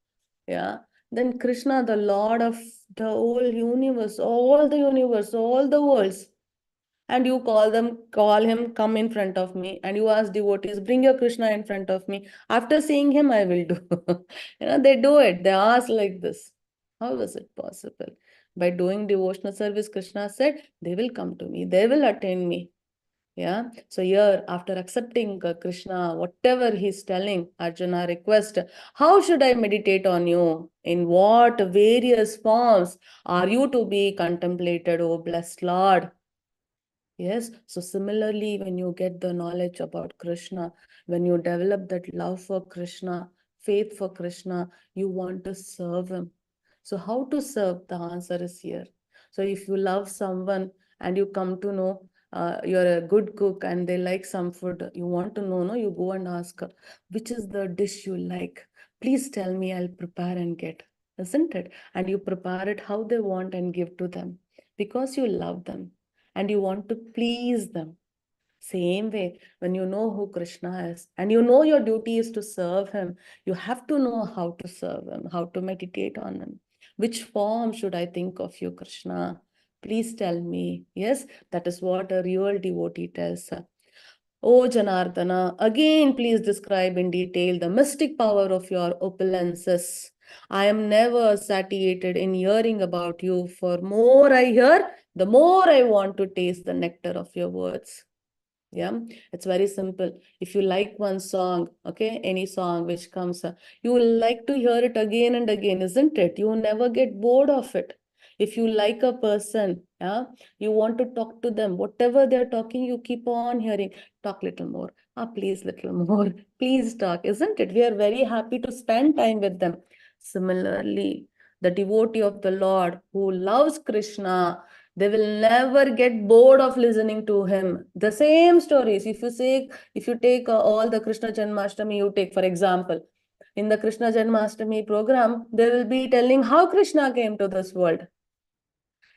Yeah. Then Krishna, the Lord of the whole universe, all the worlds. And you call him, come in front of me, and you ask devotees, bring your Krishna in front of me. After seeing him, I will do. They do it. They ask like this. How is it possible? By doing devotional service, Krishna said, they will come to me. They will attain me. Yeah. So here, after accepting Krishna, whatever he's telling, Arjuna request, how should I meditate on you? In what various forms are you to be contemplated, O blessed Lord? Yes. So similarly, when you get the knowledge about Krishna, when you develop that love for Krishna, faith for Krishna, you want to serve him. So how to serve? The answer is here. So if you love someone and you come to know you're a good cook and they like some food, you want to know, no, you go and ask her, which is the dish you like? Please tell me, I'll prepare and get, isn't it? And you prepare it how they want and give to them because you love them and you want to please them. Same way, when you know who Krishna is and you know your duty is to serve him, you have to know how to serve him, how to meditate on him. Which form should I think of you, Krishna? Please tell me. Yes, that is what a real devotee tells. Oh Janardana, again please describe in detail the mystic power of your opulences. I am never satiated in hearing about you. For more I hear, the more I want to taste the nectar of your words. Yeah, it's very simple. If you like one song, okay, any song which comes, you will like to hear it again and again, isn't it? You will never get bored of it. If you like a person, yeah, you want to talk to them. Whatever they're talking, you keep on hearing. Talk little more. Please, little more. Please talk, isn't it? We are very happy to spend time with them. Similarly, the devotee of the Lord who loves Krishna, they will never get bored of listening to him. The same stories. If you take all the Krishna Janmashtami, you take, for example, in the Krishna Janmashtami program, they will be telling how Krishna came to this world.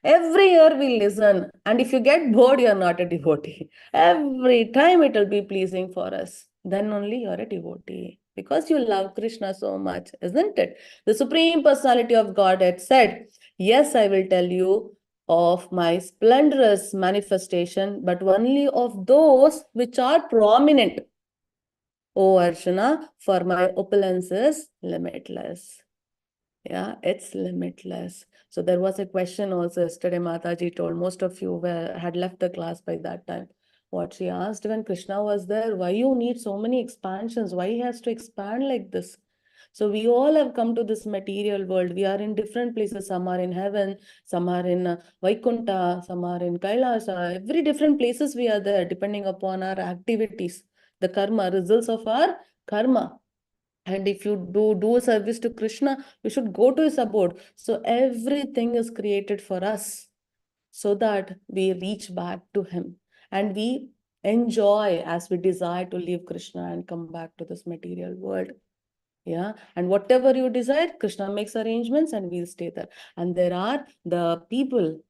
Every year we listen, and if you get bored, you're not a devotee. Every time it will be pleasing for us. Then only you're a devotee. Because you love Krishna so much, isn't it? The Supreme Personality of Godhead said, yes, I will tell you of my splendorous manifestation, but only of those which are prominent. O Arjuna, for my opulence is limitless. Yeah, it's limitless. So there was a question also yesterday, Mataji told, most of you had left the class by that time. What she asked when Krishna was there, why you need so many expansions? Why he has to expand like this? So we all have come to this material world. We are in different places. Some are in heaven, some are in Vaikunta, some are in Kailasa. Every different places we are there, depending upon our activities, the karma, results of our karma. And if you do service to Krishna, you should go to his abode. So everything is created for us so that we reach back to him and we enjoy as we desire to leave Krishna and come back to this material world. Yeah, and whatever you desire, Krishna makes arrangements and we'll stay there. And there are the people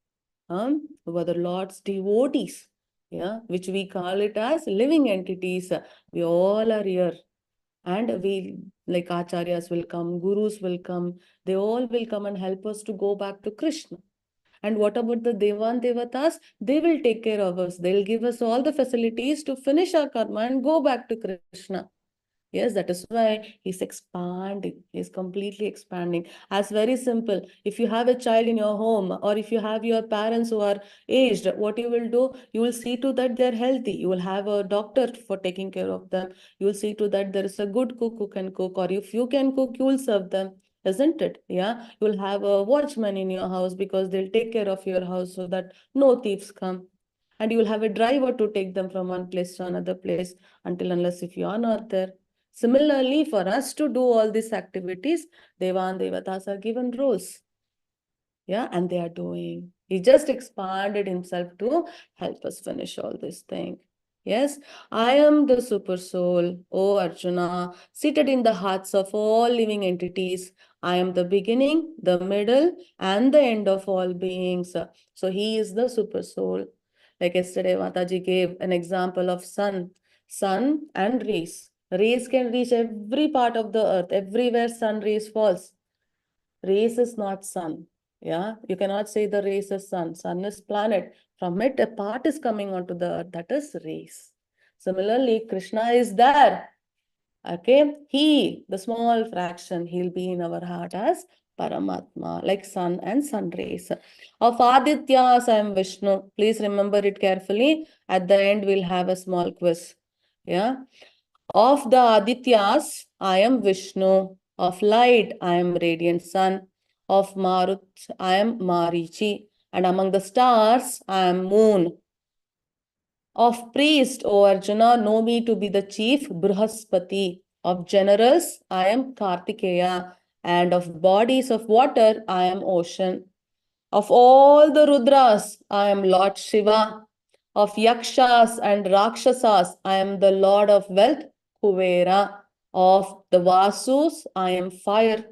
who are the Lord's devotees, yeah, which we call it as living entities. We all are here. And we, like acharyas will come, gurus will come, they all will come and help us to go back to Krishna. And what about the Devan Devatas? They will take care of us. They'll give us all the facilities to finish our karma and go back to Krishna. Yes, that is why he's expanding. He's completely expanding. As very simple. If you have a child in your home or if you have your parents who are aged, what you will do, you will see to that they're healthy. You will have a doctor for taking care of them. You will see to that there is a good cook who can cook, or if you can cook, you will serve them. Isn't it? Yeah. You will have a watchman in your house because they'll take care of your house so that no thieves come. And you will have a driver to take them from one place to another place until unless if you are not there. Similarly, for us to do all these activities, Deva and Devatas are given roles. Yeah, and they are doing. He just expanded himself to help us finish all this thing. Yes, I am the super soul, O Arjuna, seated in the hearts of all living entities. I am the beginning, the middle, and the end of all beings. So he is the super soul. Like yesterday, Mataji gave an example of sun and rays. Rays can reach every part of the earth, everywhere sun rays falls. Rays is not sun. Yeah, you cannot say the rays is sun. Sun is planet. From it, a part is coming onto the earth. That is rays. Similarly, Krishna is there. Okay, he, the small fraction, he'll be in our heart as Paramatma, like sun and sun rays. Of Adityas, I am Vishnu. Please remember it carefully. At the end, we'll have a small quiz. Yeah. Of the Adityas, I am Vishnu. Of light, I am radiant sun. Of Marut, I am Marichi. And among the stars, I am moon. Of priest, O Arjuna, know me to be the chief Brihaspati. Of generals, I am Kartikeya. And of bodies of water, I am ocean. Of all the Rudras, I am Lord Shiva. Of Yakshas and Rakshasas, I am the Lord of Wealth, Kuvera. Of the Vasus, I am fire.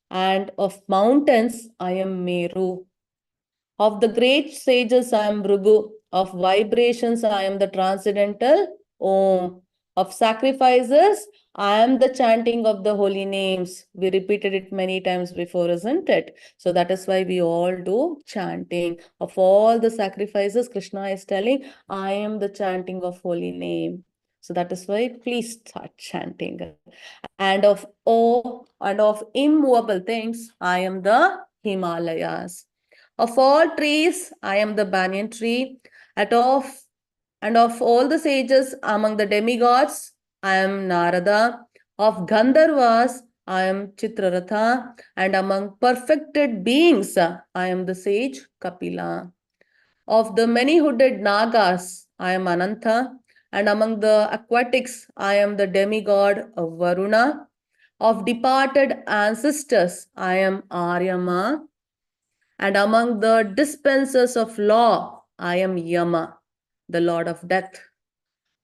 And of mountains, I am Meru. Of the great sages, I am Bhrigu. Of vibrations, I am the transcendental Om. Of sacrifices, I am the chanting of the holy names. We repeated it many times before, isn't it? So that is why we all do chanting. Of all the sacrifices, Krishna is telling, I am the chanting of holy name. So that is why please start chanting. And of immovable things, I am the Himalayas. Of all trees, I am the banyan tree. And of all the sages among the demigods, I am Narada. Of Gandharvas, I am Chitraratha. And among perfected beings, I am the sage Kapila. Of the many-hooded Nagas, I am Ananta. And among the aquatics, I am the demigod of Varuna. Of departed ancestors, I am Aryama. And among the dispensers of law, I am Yama, the lord of death.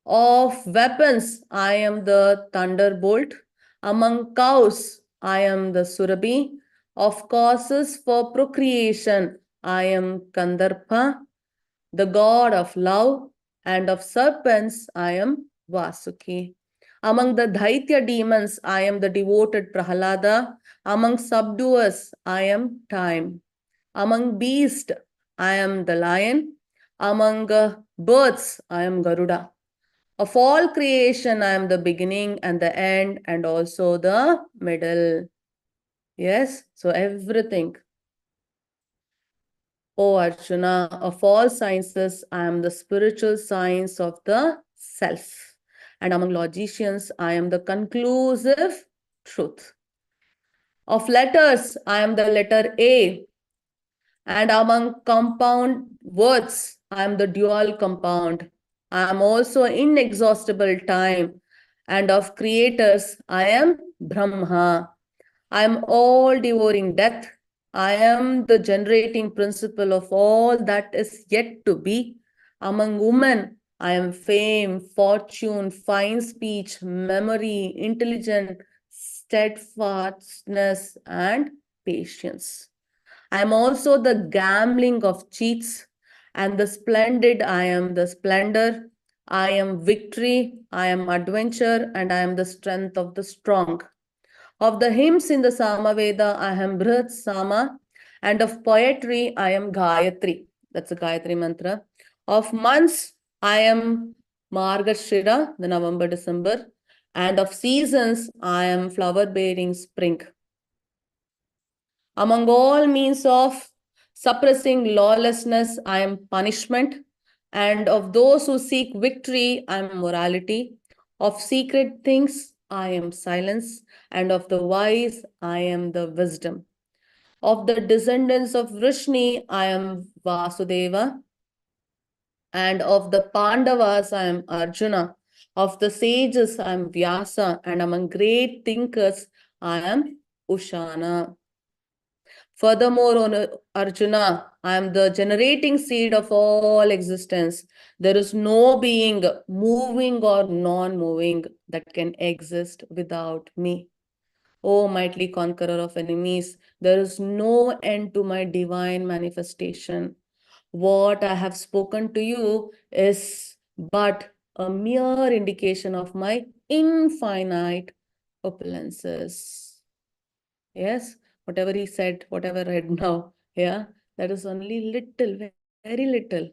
Of weapons, I am the thunderbolt. Among cows, I am the Surabhi. Of causes for procreation, I am Kandarpa, the god of love. And of serpents, I am Vasuki. Among the Daitya demons, I am the devoted Prahalada. Among subduers, I am time. Among beasts, I am the lion. Among birds, I am Garuda. Of all creation, I am the beginning and the end and also the middle. Yes, so everything. O Arjuna, of all sciences, I am the spiritual science of the self. And among logicians, I am the conclusive truth. Of letters, I am the letter A. And among compound words, I am the dual compound. I am also inexhaustible time. And of creators, I am Brahma. I am all devouring death. I am the generating principle of all that is yet to be. Among women, I am fame, fortune, fine speech, memory, intelligence, steadfastness, and patience. I am also the gambling of cheats, and the splendid, I am the splendor. I am victory, I am adventure, and I am the strength of the strong. Of the hymns in the Samaveda, I am Brihat Sama, and of poetry, I am Gayatri. That's a Gayatri mantra. Of months, I am Margashira, the November, December. And of seasons, I am flower-bearing spring. Among all means of suppressing lawlessness, I am punishment. And of those who seek victory, I am morality. Of secret things, I am silence. And of the wise, I am the wisdom. Of the descendants of Vrishni, I am Vasudeva. And of the Pandavas, I am Arjuna. Of the sages, I am Vyasa, and among great thinkers, I am Ushana. Furthermore, on Arjuna, I am the generating seed of all existence. There is no being, moving or non-moving, that can exist without me. O mighty conqueror of enemies, there is no end to my divine manifestation. What I have spoken to you is but a mere indication of my infinite opulences. Yes, whatever he said, whatever I read now, yeah, that is only little, very little.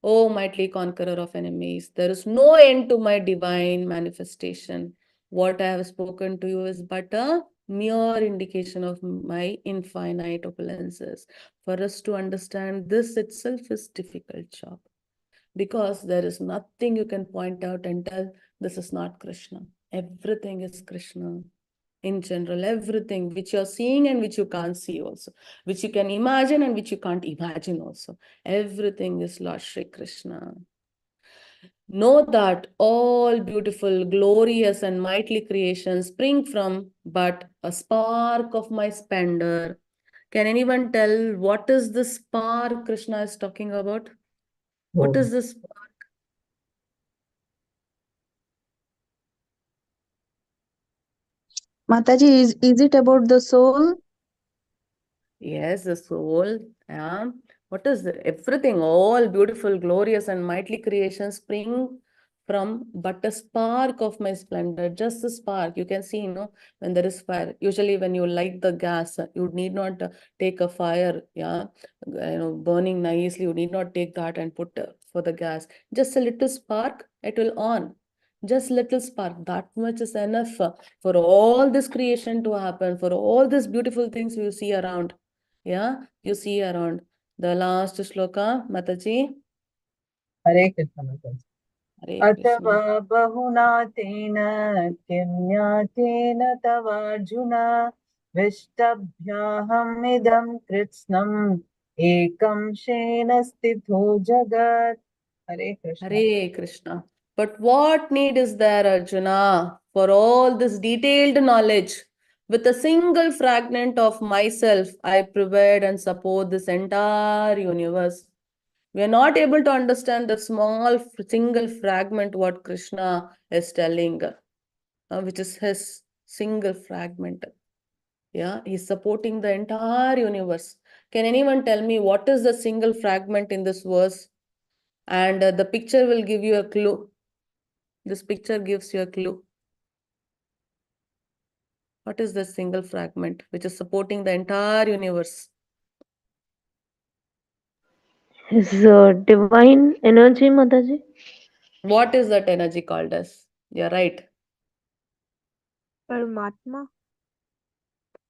O mighty conqueror of enemies, there is no end to my divine manifestation. What I have spoken to you is but a mere indication of my infinite opulences. For us to understand this itself is difficult job, because there is nothing you can point out and tell this is not Krishna. Everything is Krishna. In general, everything which you're seeing and which you can't see also, which you can imagine and which you can't imagine also, everything is Lord Shri Krishna. Know that all beautiful, glorious and mighty creations spring from but a spark of my splendor. Can anyone tell what is the spark Krishna is talking about? What is this? Mataji, is it about the soul? Yes, the soul. Yeah. What is it? Everything, all beautiful, glorious, and mighty creations spring from but a spark of my splendor. Just a spark. You can see, when there is fire. Usually, when you light the gas, you need not take a fire, yeah, burning nicely. You need not take that and put for the gas. Just a little spark, it will on. Just little spark. That much is enough for all this creation to happen, for all these beautiful things you see around. Yeah, you see around. The last shloka, Mataji. Hare Krishna Mataji. Hare Krishna. Atava bahuna tena kimya tavarjuna vishtabhyaham idam kritsnam ekam shena stitho jagat. Hare Krishna. Hare Krishna. But what need is there, Arjuna, for all this detailed knowledge? With a single fragment of myself, I provide and support this entire universe. We are not able to understand the small single fragment what Krishna is telling, which is his single fragment. Yeah, he's supporting the entire universe. Can anyone tell me what is the single fragment in this verse? And the picture will give you a clue. This picture gives you a clue. What is the single fragment which is supporting the entire universe? His divine energy, Mataji. What is that energy called as? You're right. Paramatma.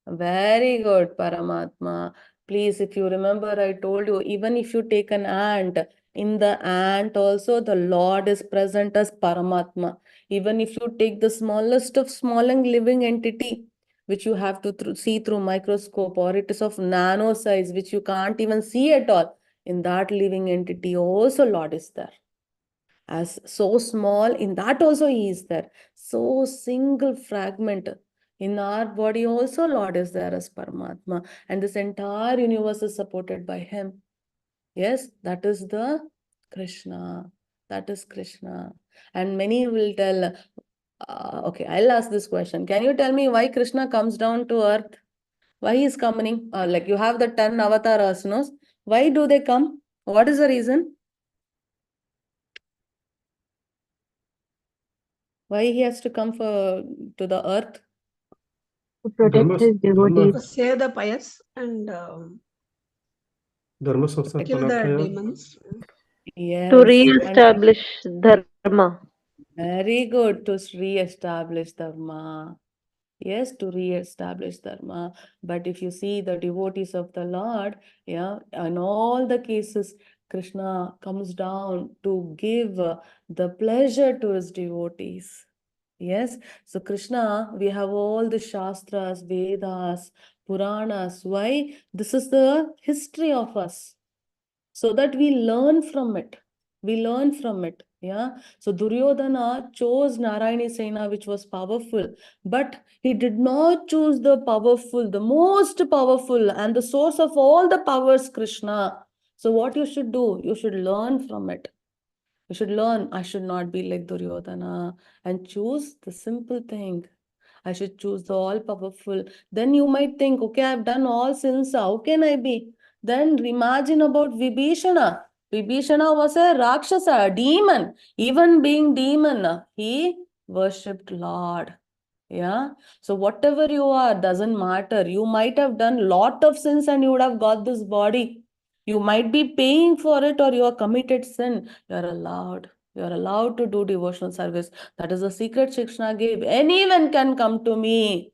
Very good, Paramatma. Please, if you remember, I told you, even if you take an ant, in the ant also the Lord is present as Paramatma. Even if you take the smallest of smalling living entity, which you have to see through microscope, or it is of nano size, which you can't even see at all, in that living entity also Lord is there. As so small, in that also he is there. So single fragment. In our body also Lord is there as Paramatma. And this entire universe is supported by him. Yes, that is the Krishna. That is Krishna. And many will tell, okay, I'll ask this question. Can you tell me why Krishna comes down to earth? Why he is coming? Like you have the 10 avatars, no? Why do they come? What is the reason? Why he has to come to the earth? To protect his devotees. To save the pious and Dharma Samstha kill the Panatraya. demons. Yes. To re-establish dharma. Very good. To re-establish dharma. Yes, to re-establish dharma. But if you see the devotees of the Lord, yeah, in all the cases, Krishna comes down to give the pleasure to his devotees. Yes, so Krishna, we have all the Shastras, Vedas, Puranas. Why? This is the history of us, so that we learn from it. We learn from it. Yeah. So Duryodhana chose Narayani Sena, which was powerful, but he did not choose the powerful, the most powerful, and the source of all the powers, Krishna. So what you should do? You should learn from it. You should learn, I should not be like Duryodhana, and choose the simple thing. I should choose the all powerful. Then you might think, okay, I've done all sins. How can I be? Then imagine about Vibhishana. Vibhishana was a Rakshasa, a demon. Even being demon, he worshipped Lord. Yeah. So whatever you are, doesn't matter. You might have done lot of sins and you would have got this body. You might be paying for it or you are committed sin. You are allowed. You are allowed to do devotional service. That is the secret Krishna gave. Anyone can come to me.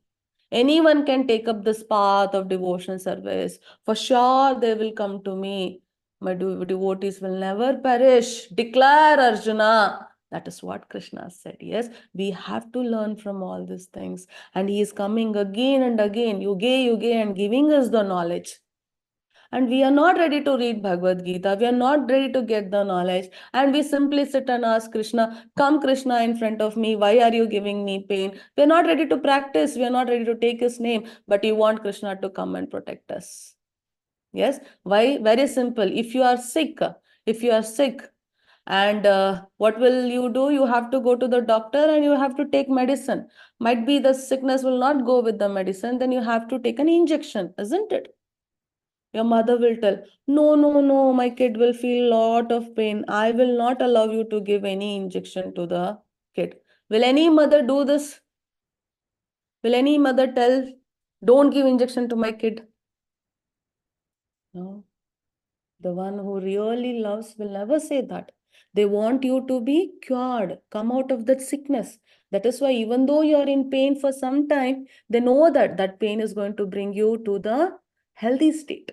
Anyone can take up this path of devotional service. For sure, they will come to me. My devotees will never perish. Declare, Arjuna. That is what Krishna said. Yes, we have to learn from all these things. And he is coming again and again, yuge, and giving us the knowledge. And we are not ready to read Bhagavad Gita. We are not ready to get the knowledge. And we simply sit and ask Krishna, come Krishna in front of me. Why are you giving me pain? We are not ready to practice. We are not ready to take his name. But you want Krishna to come and protect us. Yes. Why? Very simple. If you are sick, and what will you do? You have to go to the doctor and you have to take medicine. Might be the sickness will not go with the medicine. Then you have to take an injection, isn't it? Your mother will tell, no, my kid will feel lot of pain. I will not allow you to give any injection to the kid. Will any mother do this? Will any mother tell, don't give injection to my kid? No. The one who really loves will never say that. They want you to be cured, come out of that sickness. That is why even though you are in pain for some time, they know that that pain is going to bring you to the healthy state.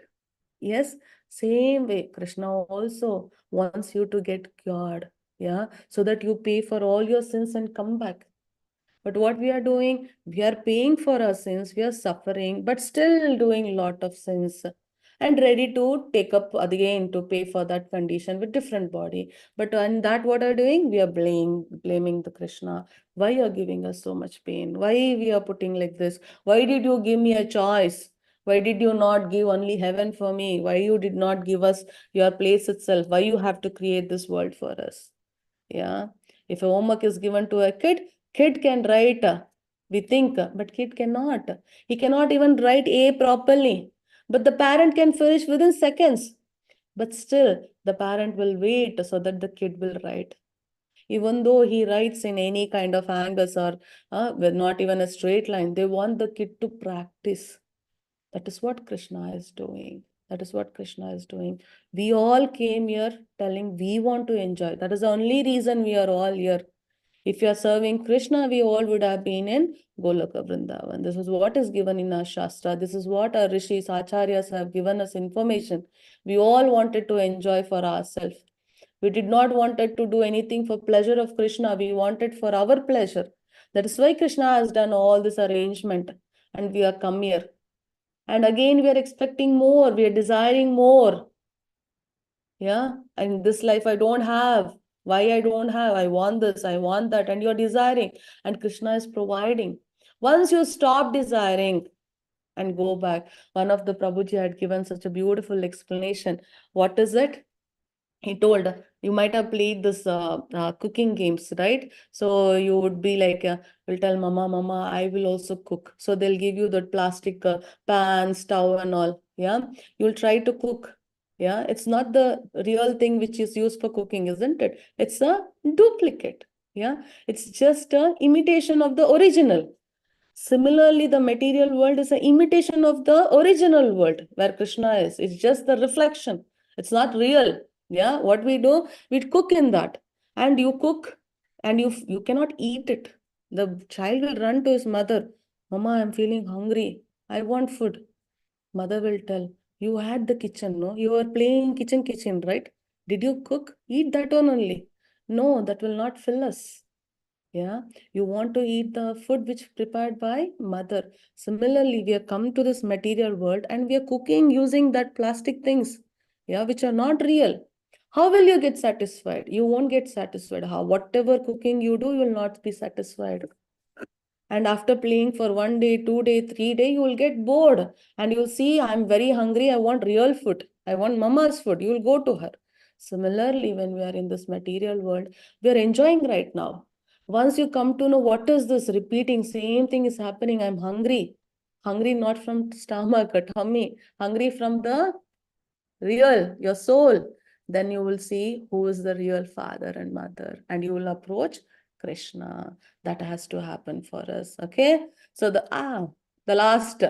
Yes, same way, Krishna also wants you to get cured, yeah, so that you pay for all your sins and come back. But what we are doing, we are paying for our sins, we are suffering, but still doing a lot of sins and ready to take up again to pay for that condition with different body. But on that, what are doing? We are blaming the Krishna. Why you are giving us so much pain? Why we are putting like this? Why did you give me a choice? Why did you not give only heaven for me? Why you did not give us your place itself? Why you have to create this world for us? Yeah. If a homework is given to a kid can write, we think, but kid cannot. He cannot even write A properly. But the parent can finish within seconds. But still, the parent will wait so that the kid will write. Even though he writes in any kind of angles or with not even a straight line, they want the kid to practice. That is what Krishna is doing. That is what Krishna is doing. We all came here telling we want to enjoy. That is the only reason we are all here. If you are serving Krishna, we all would have been in Goloka Vrindavan. This is what is given in our Shastra. This is what our Rishis, Acharyas have given us information. We all wanted to enjoy for ourselves. We did not wanted to do anything for pleasure of Krishna. We wanted for our pleasure. That is why Krishna has done all this arrangement. And we are come here. And again, we are expecting more. We are desiring more. Yeah. And this life I don't have. Why I don't have? I want this, I want that. And you're desiring. And Krishna is providing. Once you stop desiring and go back, one of the Prabhuji had given such a beautiful explanation. What is it? He told, you might have played this cooking games, right? So you would be like, will tell mama, I will also cook. So they'll give you the plastic pan, stove and all. Yeah. You'll try to cook. Yeah. It's not the real thing which is used for cooking, isn't it? It's a duplicate. Yeah. It's just an imitation of the original. Similarly, the material world is an imitation of the original world where Krishna is. It's just the reflection. It's not real. Yeah, what we do, we cook in that. And you cook and you cannot eat it. The child will run to his mother. Mama, I'm feeling hungry. I want food. Mother will tell, you had the kitchen, no? You were playing kitchen, right? Did you cook? Eat that one only. No, that will not fill us. Yeah, you want to eat the food which prepared by mother. Similarly, we have come to this material world and we are cooking using that plastic things, yeah, which are not real. How will you get satisfied? You won't get satisfied. Whatever cooking you do, you will not be satisfied. And after playing for 1 day, 2 day, 3 day, you will get bored. And you'll see, I'm very hungry. I want real food. I want mama's food. You will go to her. Similarly, when we are in this material world, we are enjoying right now. Once you come to know what is this repeating, same thing is happening. I'm hungry. Hungry not from stomach or tummy. Hungry from the real, your soul. Then you will see who is the real father and mother. And you will approach Krishna. That has to happen for us. Okay. So the last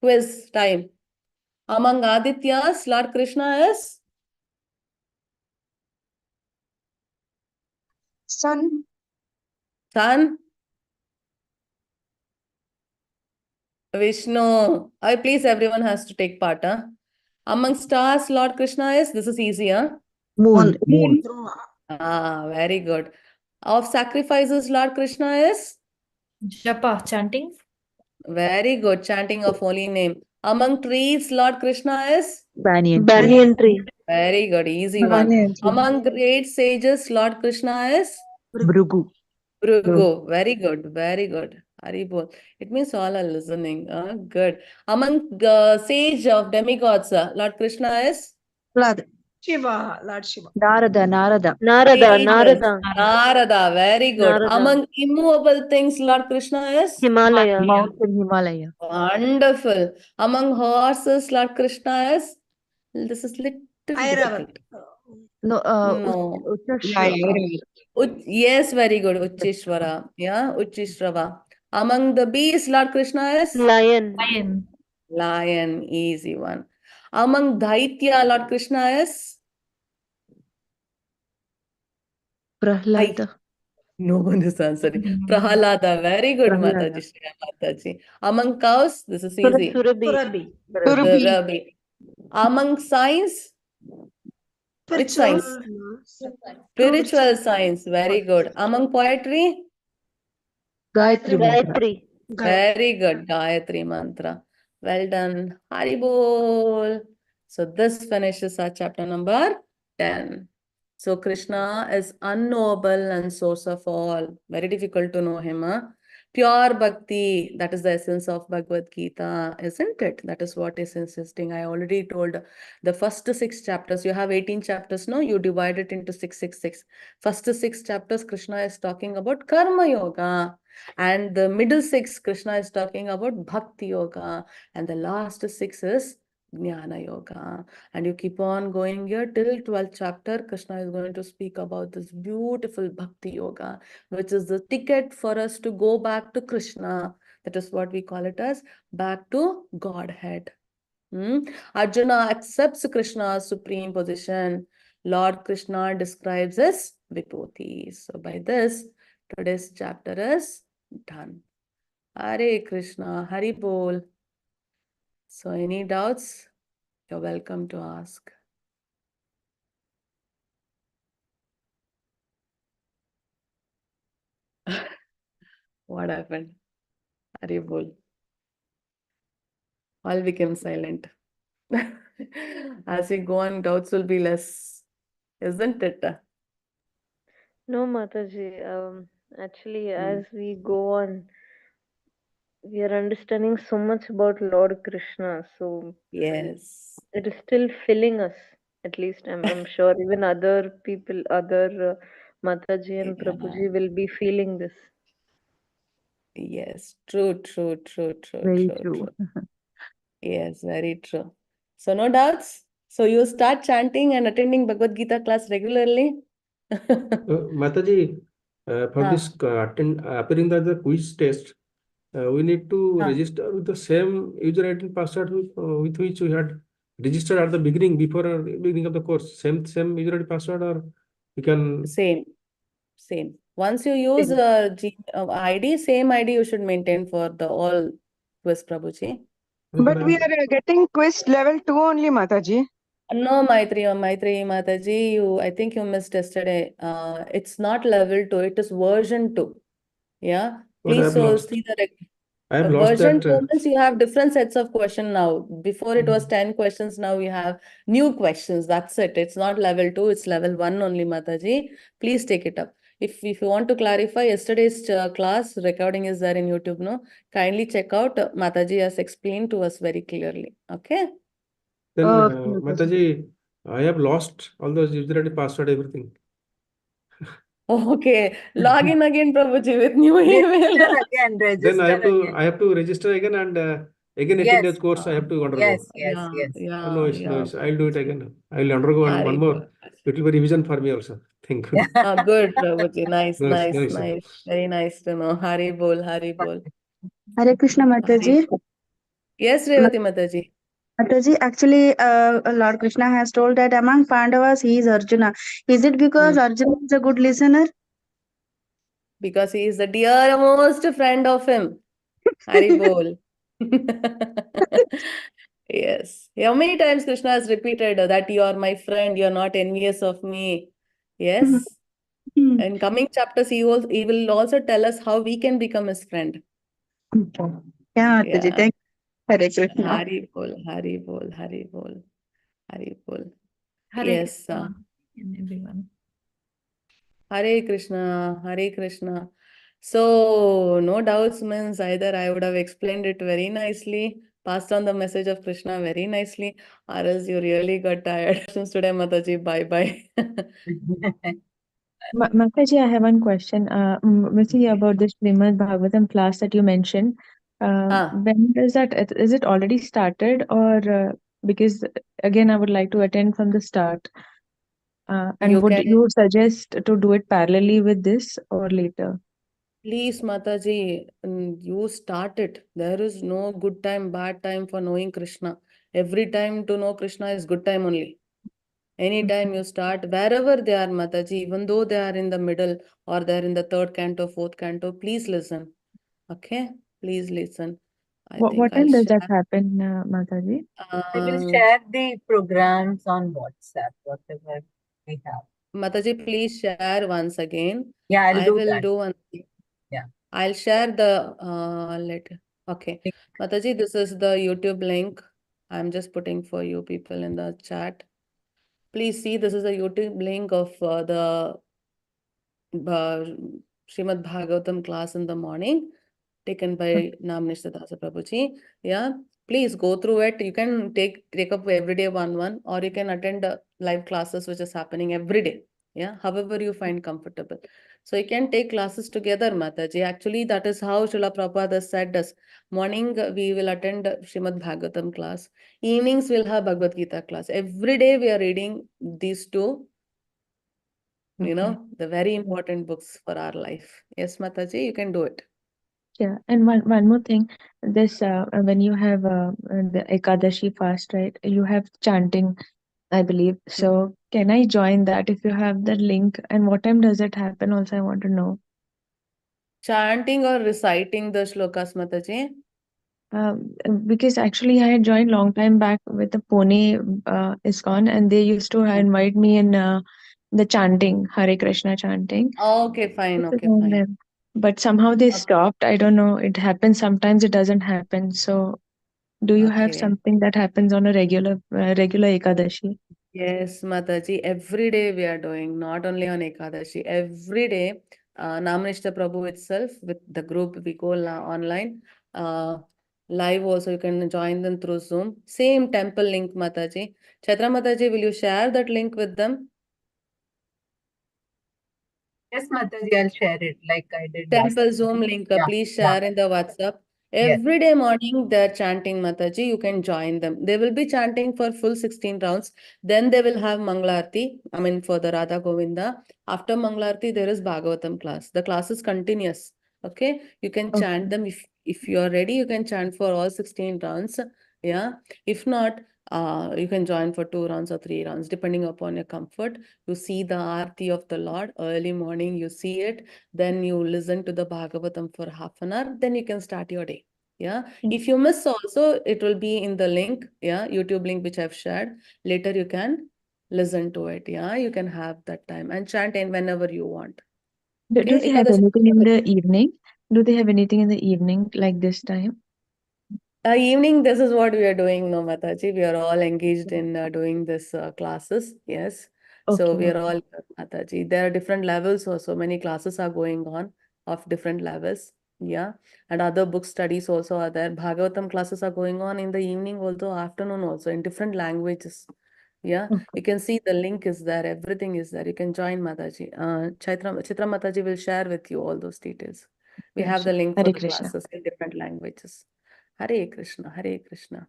quiz time. Among Adityas, Lord Krishna is Sun. Sun. Vishnu. Please, everyone has to take part. Among stars, Lord Krishna is, this is easier. Moon. Moon. Very good. Of sacrifices, Lord Krishna is? Japa, chanting. Very good. Chanting of holy name. Among trees, Lord Krishna is? Banyan tree. Very good. Easy one. Banyan tree. Among great sages, Lord Krishna is? Bhrigu. Bhrigu. Very good. Very good. Haribol. It means all are listening. Good. Among sage of demigods, Lord Krishna is? Lord. Shiva, Lord Shiva. Narada. Very Narada. good. Narada. Very good. Narada. Among immovable things, Lord Krishna is? Himalaya. Mountain Himalaya. Wonderful. Among horses, Lord Krishna is? This is little difficult. No, No. Yes, very good. Uchishwara. Yeah, Uchishrava. Among the beasts, Lord Krishna is? Lion. Lion. Easy one. Among Daitya, Lord Krishna is? Prahlada. No one is answering. Prahalada. Very good, Prahlada. Mataji. Shreya Mataji. Among cows, this is easy. Surabhi. Surabhi. Among science, which science? Spiritual science. Very good. Among poetry? Gayatri. Very good. Gayatri mantra. Well done. Haribol. So this finishes our chapter number 10. So Krishna is unknowable and source of all. Very difficult to know him. Pure bhakti, that is the essence of Bhagavad Gita, isn't it? That is what is insisting. I already told the first 6 chapters. You have 18 chapters, no? You divide it into 6. First 6 chapters, Krishna is talking about Karma Yoga. And the middle 6, Krishna is talking about Bhakti Yoga. And the last 6 is Jnana Yoga. And you keep on going here till 12th chapter. Krishna is going to speak about this beautiful Bhakti Yoga, which is the ticket for us to go back to Krishna. That is what we call it as back to Godhead. Arjuna accepts Krishna's supreme position. Lord Krishna describes as Vibhuti. So by this, today's chapter is done. Hare Krishna, Hari Bol. So any doubts, you're welcome to ask. What happened? Hari Bol. All became silent. As we go on, doubts will be less, isn't it? No, Mataji. Actually, as we go on, we are understanding so much about Lord Krishna. So Yes. it is still filling us. At least I'm sure even other people, other Mataji and Prabhuji will be feeling this. Yes, true. Very true. Yes, very true. So no doubts. So you start chanting and attending Bhagavad Gita class regularly? Mataji, for this appearing as the quiz test, we need to register with the same user ID and password with which we had registered at the beginning, before beginning of the course. Same user ID password, or we can... Same. Once you use ID, same ID you should maintain for the all quiz, Prabhuji. But we are getting quiz level 2 only, Mataji. No, Maitri Mataji, I think you missed yesterday. It's not level 2, it is version 2. Yeah. Please see the I have lost Version that. 2 means you have different sets of question now. Before it was 10 questions, now you have new questions. That's it. It's not level 2, it's level 1 only, Mataji. Please take it up. If you want to clarify, yesterday's class recording is there in YouTube, no? Kindly check out. Mataji has explained to us very clearly. Okay? Then, Okay, Mataji, I have lost all those user ID, password, everything. Okay. Log in again, Prabhuji, with new email. Register again, Then register I have to register again, and again 18 days Yes, course I have to undergo. yes, Yeah, yes. No yeah, issue, no yeah. issue. I'll do it again. I'll undergo one Hari more. bol. It will be revision for me also. Thank you. Good, Prabhuji. Nice, No issue, no nice, issue. nice. Very nice to know. Hari bol, Hari bol. Hare Krishna Hari Mataji. bol. Yes, Revati Mataji. Mataji, actually, Lord Krishna has told that among Pandavas, he is Arjuna. Is it because Arjuna is a good listener? Because he is the dearest friend of him. Hari bol. Yes. How many times Krishna has repeated that you are my friend, you are not envious of me. Yes. In coming chapters, he will also tell us how we can become his friend. Okay. Yeah, Mataji, Yeah. thank you. Hare Krishna. Hari bol, Hari bol, Hari bol, Hari bol. Hare Yes. Krishna and everyone. Hare Krishna, Hare Krishna. So, no doubts means either I would have explained it very nicely, passed on the message of Krishna very nicely, or else you really got tired. Today, Mataji, bye bye. Mataji, I have one question. Missy, about this Srimad Bhagavatam class that you mentioned. When does that, is it already started, or because again, I would like to attend from the start. And You would can you suggest to do it parallelly with this or later? please, Mataji, you start it. There is no good time, bad time for knowing Krishna. Every time to know Krishna is good time only. Anytime you start, wherever they are, Mataji, even though they are in the middle or they're in the third canto, fourth canto, please listen. Okay? Please listen. I think What I'll time does that share. happen, Mataji? We will share the programs on WhatsApp, whatever we have. Mataji, please share once again. Yeah, I'll I do will that. do one thing. Yeah. I'll share the okay. Mataji, this is the YouTube link. I'm just putting for you people in the chat. Please see, this is a YouTube link of the Srimad Bhagavatam class in the morning, taken by Namnishta Dasa Prabhuji. Yeah, please go through it. You can take up every day one, or you can attend live classes which is happening every day. Yeah, however you find comfortable. So you can take classes together, Mataji. Actually, that is how Srila Prabhupada said us. Morning we will attend Srimad Bhagavatam class. Evenings we'll have Bhagavad Gita class. Every day we are reading these two, you know, the very important books for our life. Yes, Mataji, you can do it. Yeah, and one more thing, this when you have the Ekadashi fast, right? You have chanting, I believe. So can I join that if you have the link? And what time does it happen? Also, I want to know. Chanting or reciting the shlokas, Mataji? Because actually I had joined long time back with the Pune ISKCON, and they used to invite me in the chanting, Hare Krishna chanting. Okay, fine, Used to okay, join fine. them. But somehow they Okay. stopped. I don't know. It happens sometimes. It doesn't happen. So, do you have Okay. something that happens on a regular Ekadashi? Yes, Mataji, every day we are doing, not only on Ekadashi, every day, Namnishta Prabhu itself with the group, we go online, live also, you can join them through Zoom. Same temple link, Mataji. Chatra Mataji, will you share that link with them? Yes, Mataji, I'll share it like I did last Temple time. Zoom link, Yeah, please yeah. share in the WhatsApp. Yes. Every day morning, they're chanting Mataji. You can join them. They will be chanting for full 16 rounds. Then they will have Mangalarti, I mean, for the Radha Govinda. After Mangalarti, there is Bhagavatam class. The class is continuous. Okay. You can chant them. If you are ready, you can chant for all 16 rounds. Yeah. If not, you can join for 2 rounds or 3 rounds, depending upon your comfort. You see the Aarti of the Lord early morning, you see it. Then you listen to the Bhagavatam for half an hour, then you can start your day. Yeah. If you miss also, it will be in the link, yeah, YouTube link which I've shared. Later you can listen to it. Yeah, you can have that time and chant in whenever you want. Do Okay. they have anything in the evening? Do they have anything in the evening like this time? Evening, this is what we are doing, no, Mataji. We are all engaged in doing this classes. Yes. So Okay, we are okay. all, Mataji. There are different levels, so many classes are going on of different levels. Yeah. And other book studies also are there. Bhagavatam classes are going on in the evening, also afternoon, also in different languages. Yeah. Okay. You can see the link is there. Everything is there. You can join, Mataji. Chitra Mataji will share with you all those details. We Yeah, have the sure. link for Hare the Krishna. classes in different languages. Hare Krishna, Hare Krishna.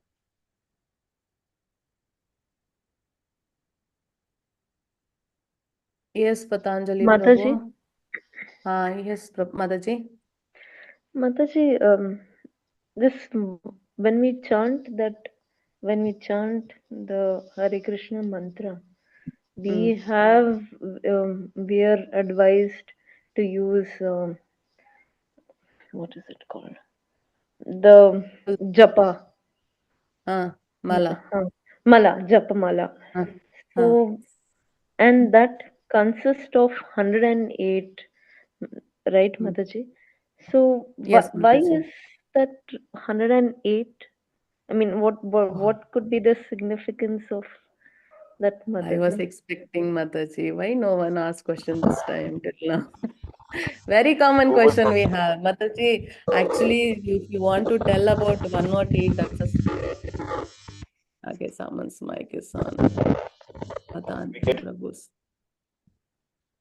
Yes, Patanjali Mataji, Prabhu. Yes, Mataji. Mataji, when we chant the Hare Krishna mantra, we are advised to use what is it called? The japa. Mala. Japa mala. Uh, So, and that consists of 108, right, Mataji? So, Yes, why Mataji. is that 108? I mean, what could be the significance of that, I was Mataji? expecting Mataji. Why no one asked question this time till now? Very common question we have. Mataji, actually, if you want to tell about 108, that's a... Okay, someone's mic is on. Patanjali Prabhu's.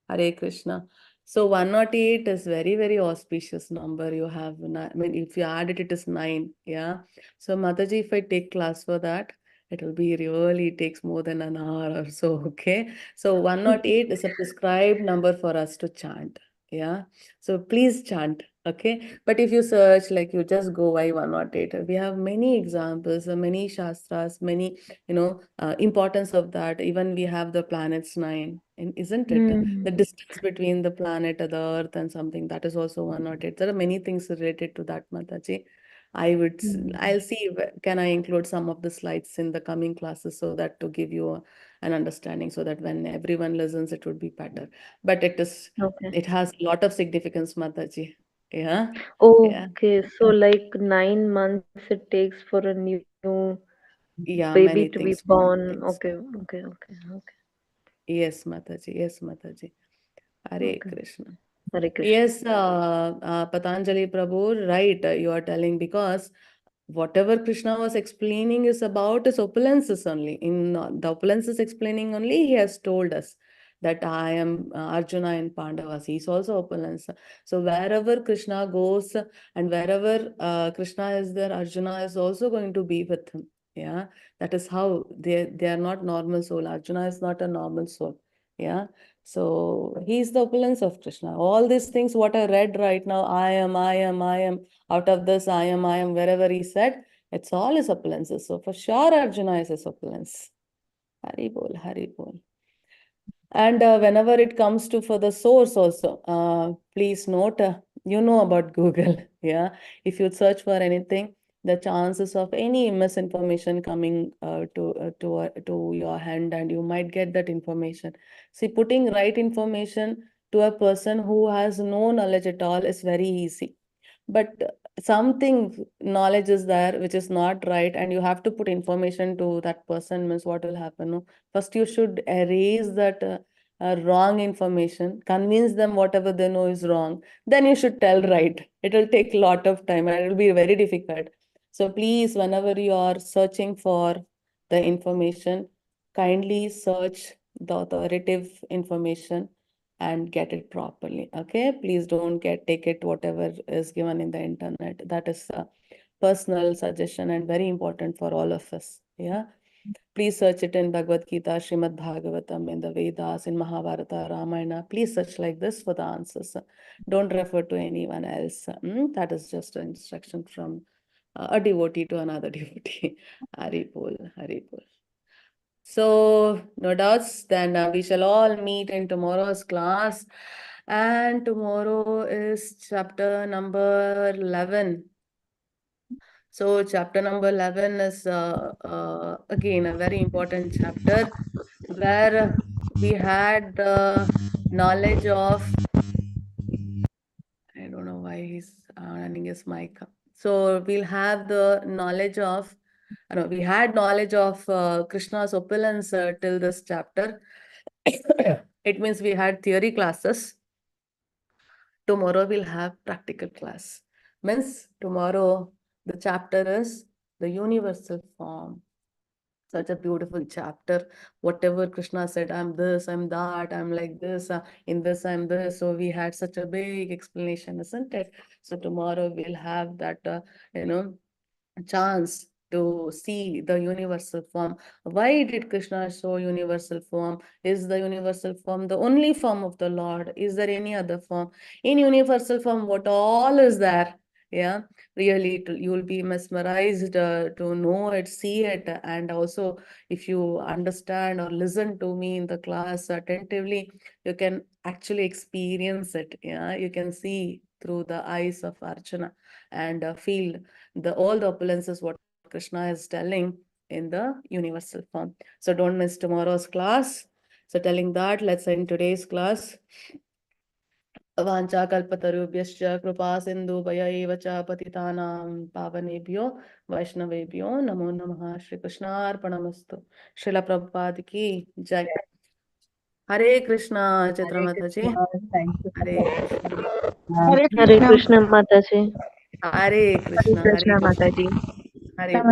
Hare Krishna. So 108 is very, very auspicious number. You have, I mean, if you add it, it is 9. Yeah. So Mataji, if I take class for that, it will be really, it takes more than an hour or so. Okay. So 108 is a prescribed number for us to chant. Yeah. So please chant. Okay. But if you search, like you just go by 108, we have many examples, many shastras, many, importance of that. Even we have the planets 9, and isn't it? The distance between the planet, the earth, and something that is also 108. There are many things related to that, Mataji. I'll see can I include some of the slides in the coming classes so that to give you an understanding so that when everyone listens, it would be better. But Okay. it has a lot of significance, Mataji. Yeah. Yeah. Okay, so like 9 months it takes for a new Yeah, baby many to be things, many born. things. Okay. Yes, Mataji. Yes, Mataji. Hare Okay. Krishna. Hare Krishna. Yes, Patanjali Prabhu, right, you are telling because whatever Krishna was explaining is about his opulences only. In the opulences explaining only, he has told us that I am Arjuna and Pandavas. He is also opulence. So wherever Krishna goes and wherever Krishna is there, Arjuna is also going to be with him. Yeah, that is how they are not normal soul. Arjuna is not a normal soul. Yeah. So he is the opulence of Krishna. All these things, what I read right now, I am, out of this, I am, wherever he said, it's all his opulences. So for sure, Arjuna is his opulence. Hari bol, Hari bol. And whenever it comes to for the source also, please note, you know about Google. Yeah. If you search for anything, the chances of any misinformation coming to your hand and you might get that information. See, putting right information to a person who has no knowledge at all is very easy. But something knowledge is there which is not right, and you have to put information to that person means what will happen? No? First, you should erase that wrong information, convince them whatever they know is wrong. Then you should tell right. It will take a lot of time and it will be very difficult. So please, whenever you are searching for the information, kindly search the authoritative information and get it properly. Okay, please don't take it whatever is given in the internet. That is a personal suggestion and very important for all of us. Yeah, please search it in Bhagavad Gita, Srimad Bhagavatam, in the Vedas, in Mahabharata, Ramayana. Please search like this for the answers. Don't refer to anyone else. That is just an instruction from a devotee to another devotee. Hari Bol, Hari Bol. So, no doubts, then we shall all meet in tomorrow's class. And tomorrow is chapter number 11. So, chapter number 11 is again a very important chapter where we had the knowledge of, I don't know why he's his mic. So we'll have the knowledge of, we had knowledge of Krishna's opulence till this chapter. It means we had theory classes. Tomorrow we'll have practical class. Means tomorrow the chapter is the universal form. Such a beautiful chapter. Whatever Krishna said, I'm this, I'm that, I'm like this, in this, I'm this. So we had such a big explanation, isn't it? So tomorrow we'll have that, chance to see the universal form. Why did Krishna show universal form? Is the universal form the only form of the Lord? Is there any other form? In universal form, what all is there? Yeah, really, you will be mesmerized to know it, see it, and also if you understand or listen to me in the class attentively, you can actually experience it. Yeah, you can see through the eyes of Archana and feel all the opulences what Krishna is telling in the universal form. So don't miss tomorrow's class. So telling that, let's end today's class. Vancha kalpatarubhyascha kripa sindhu bhayaiva cha patitanam pavanebhyo vaishnavebhyo namo namaha. Shri Krishna arpanamastu. Srila Prabhupada ki jai. Hare Krishna, Chitramataji. Thank you. Hare Krishna. Hare Hare Krishna. Krishna, Mataji. Hare Krishna. Hare Krishna Krishna. Mataji. Hare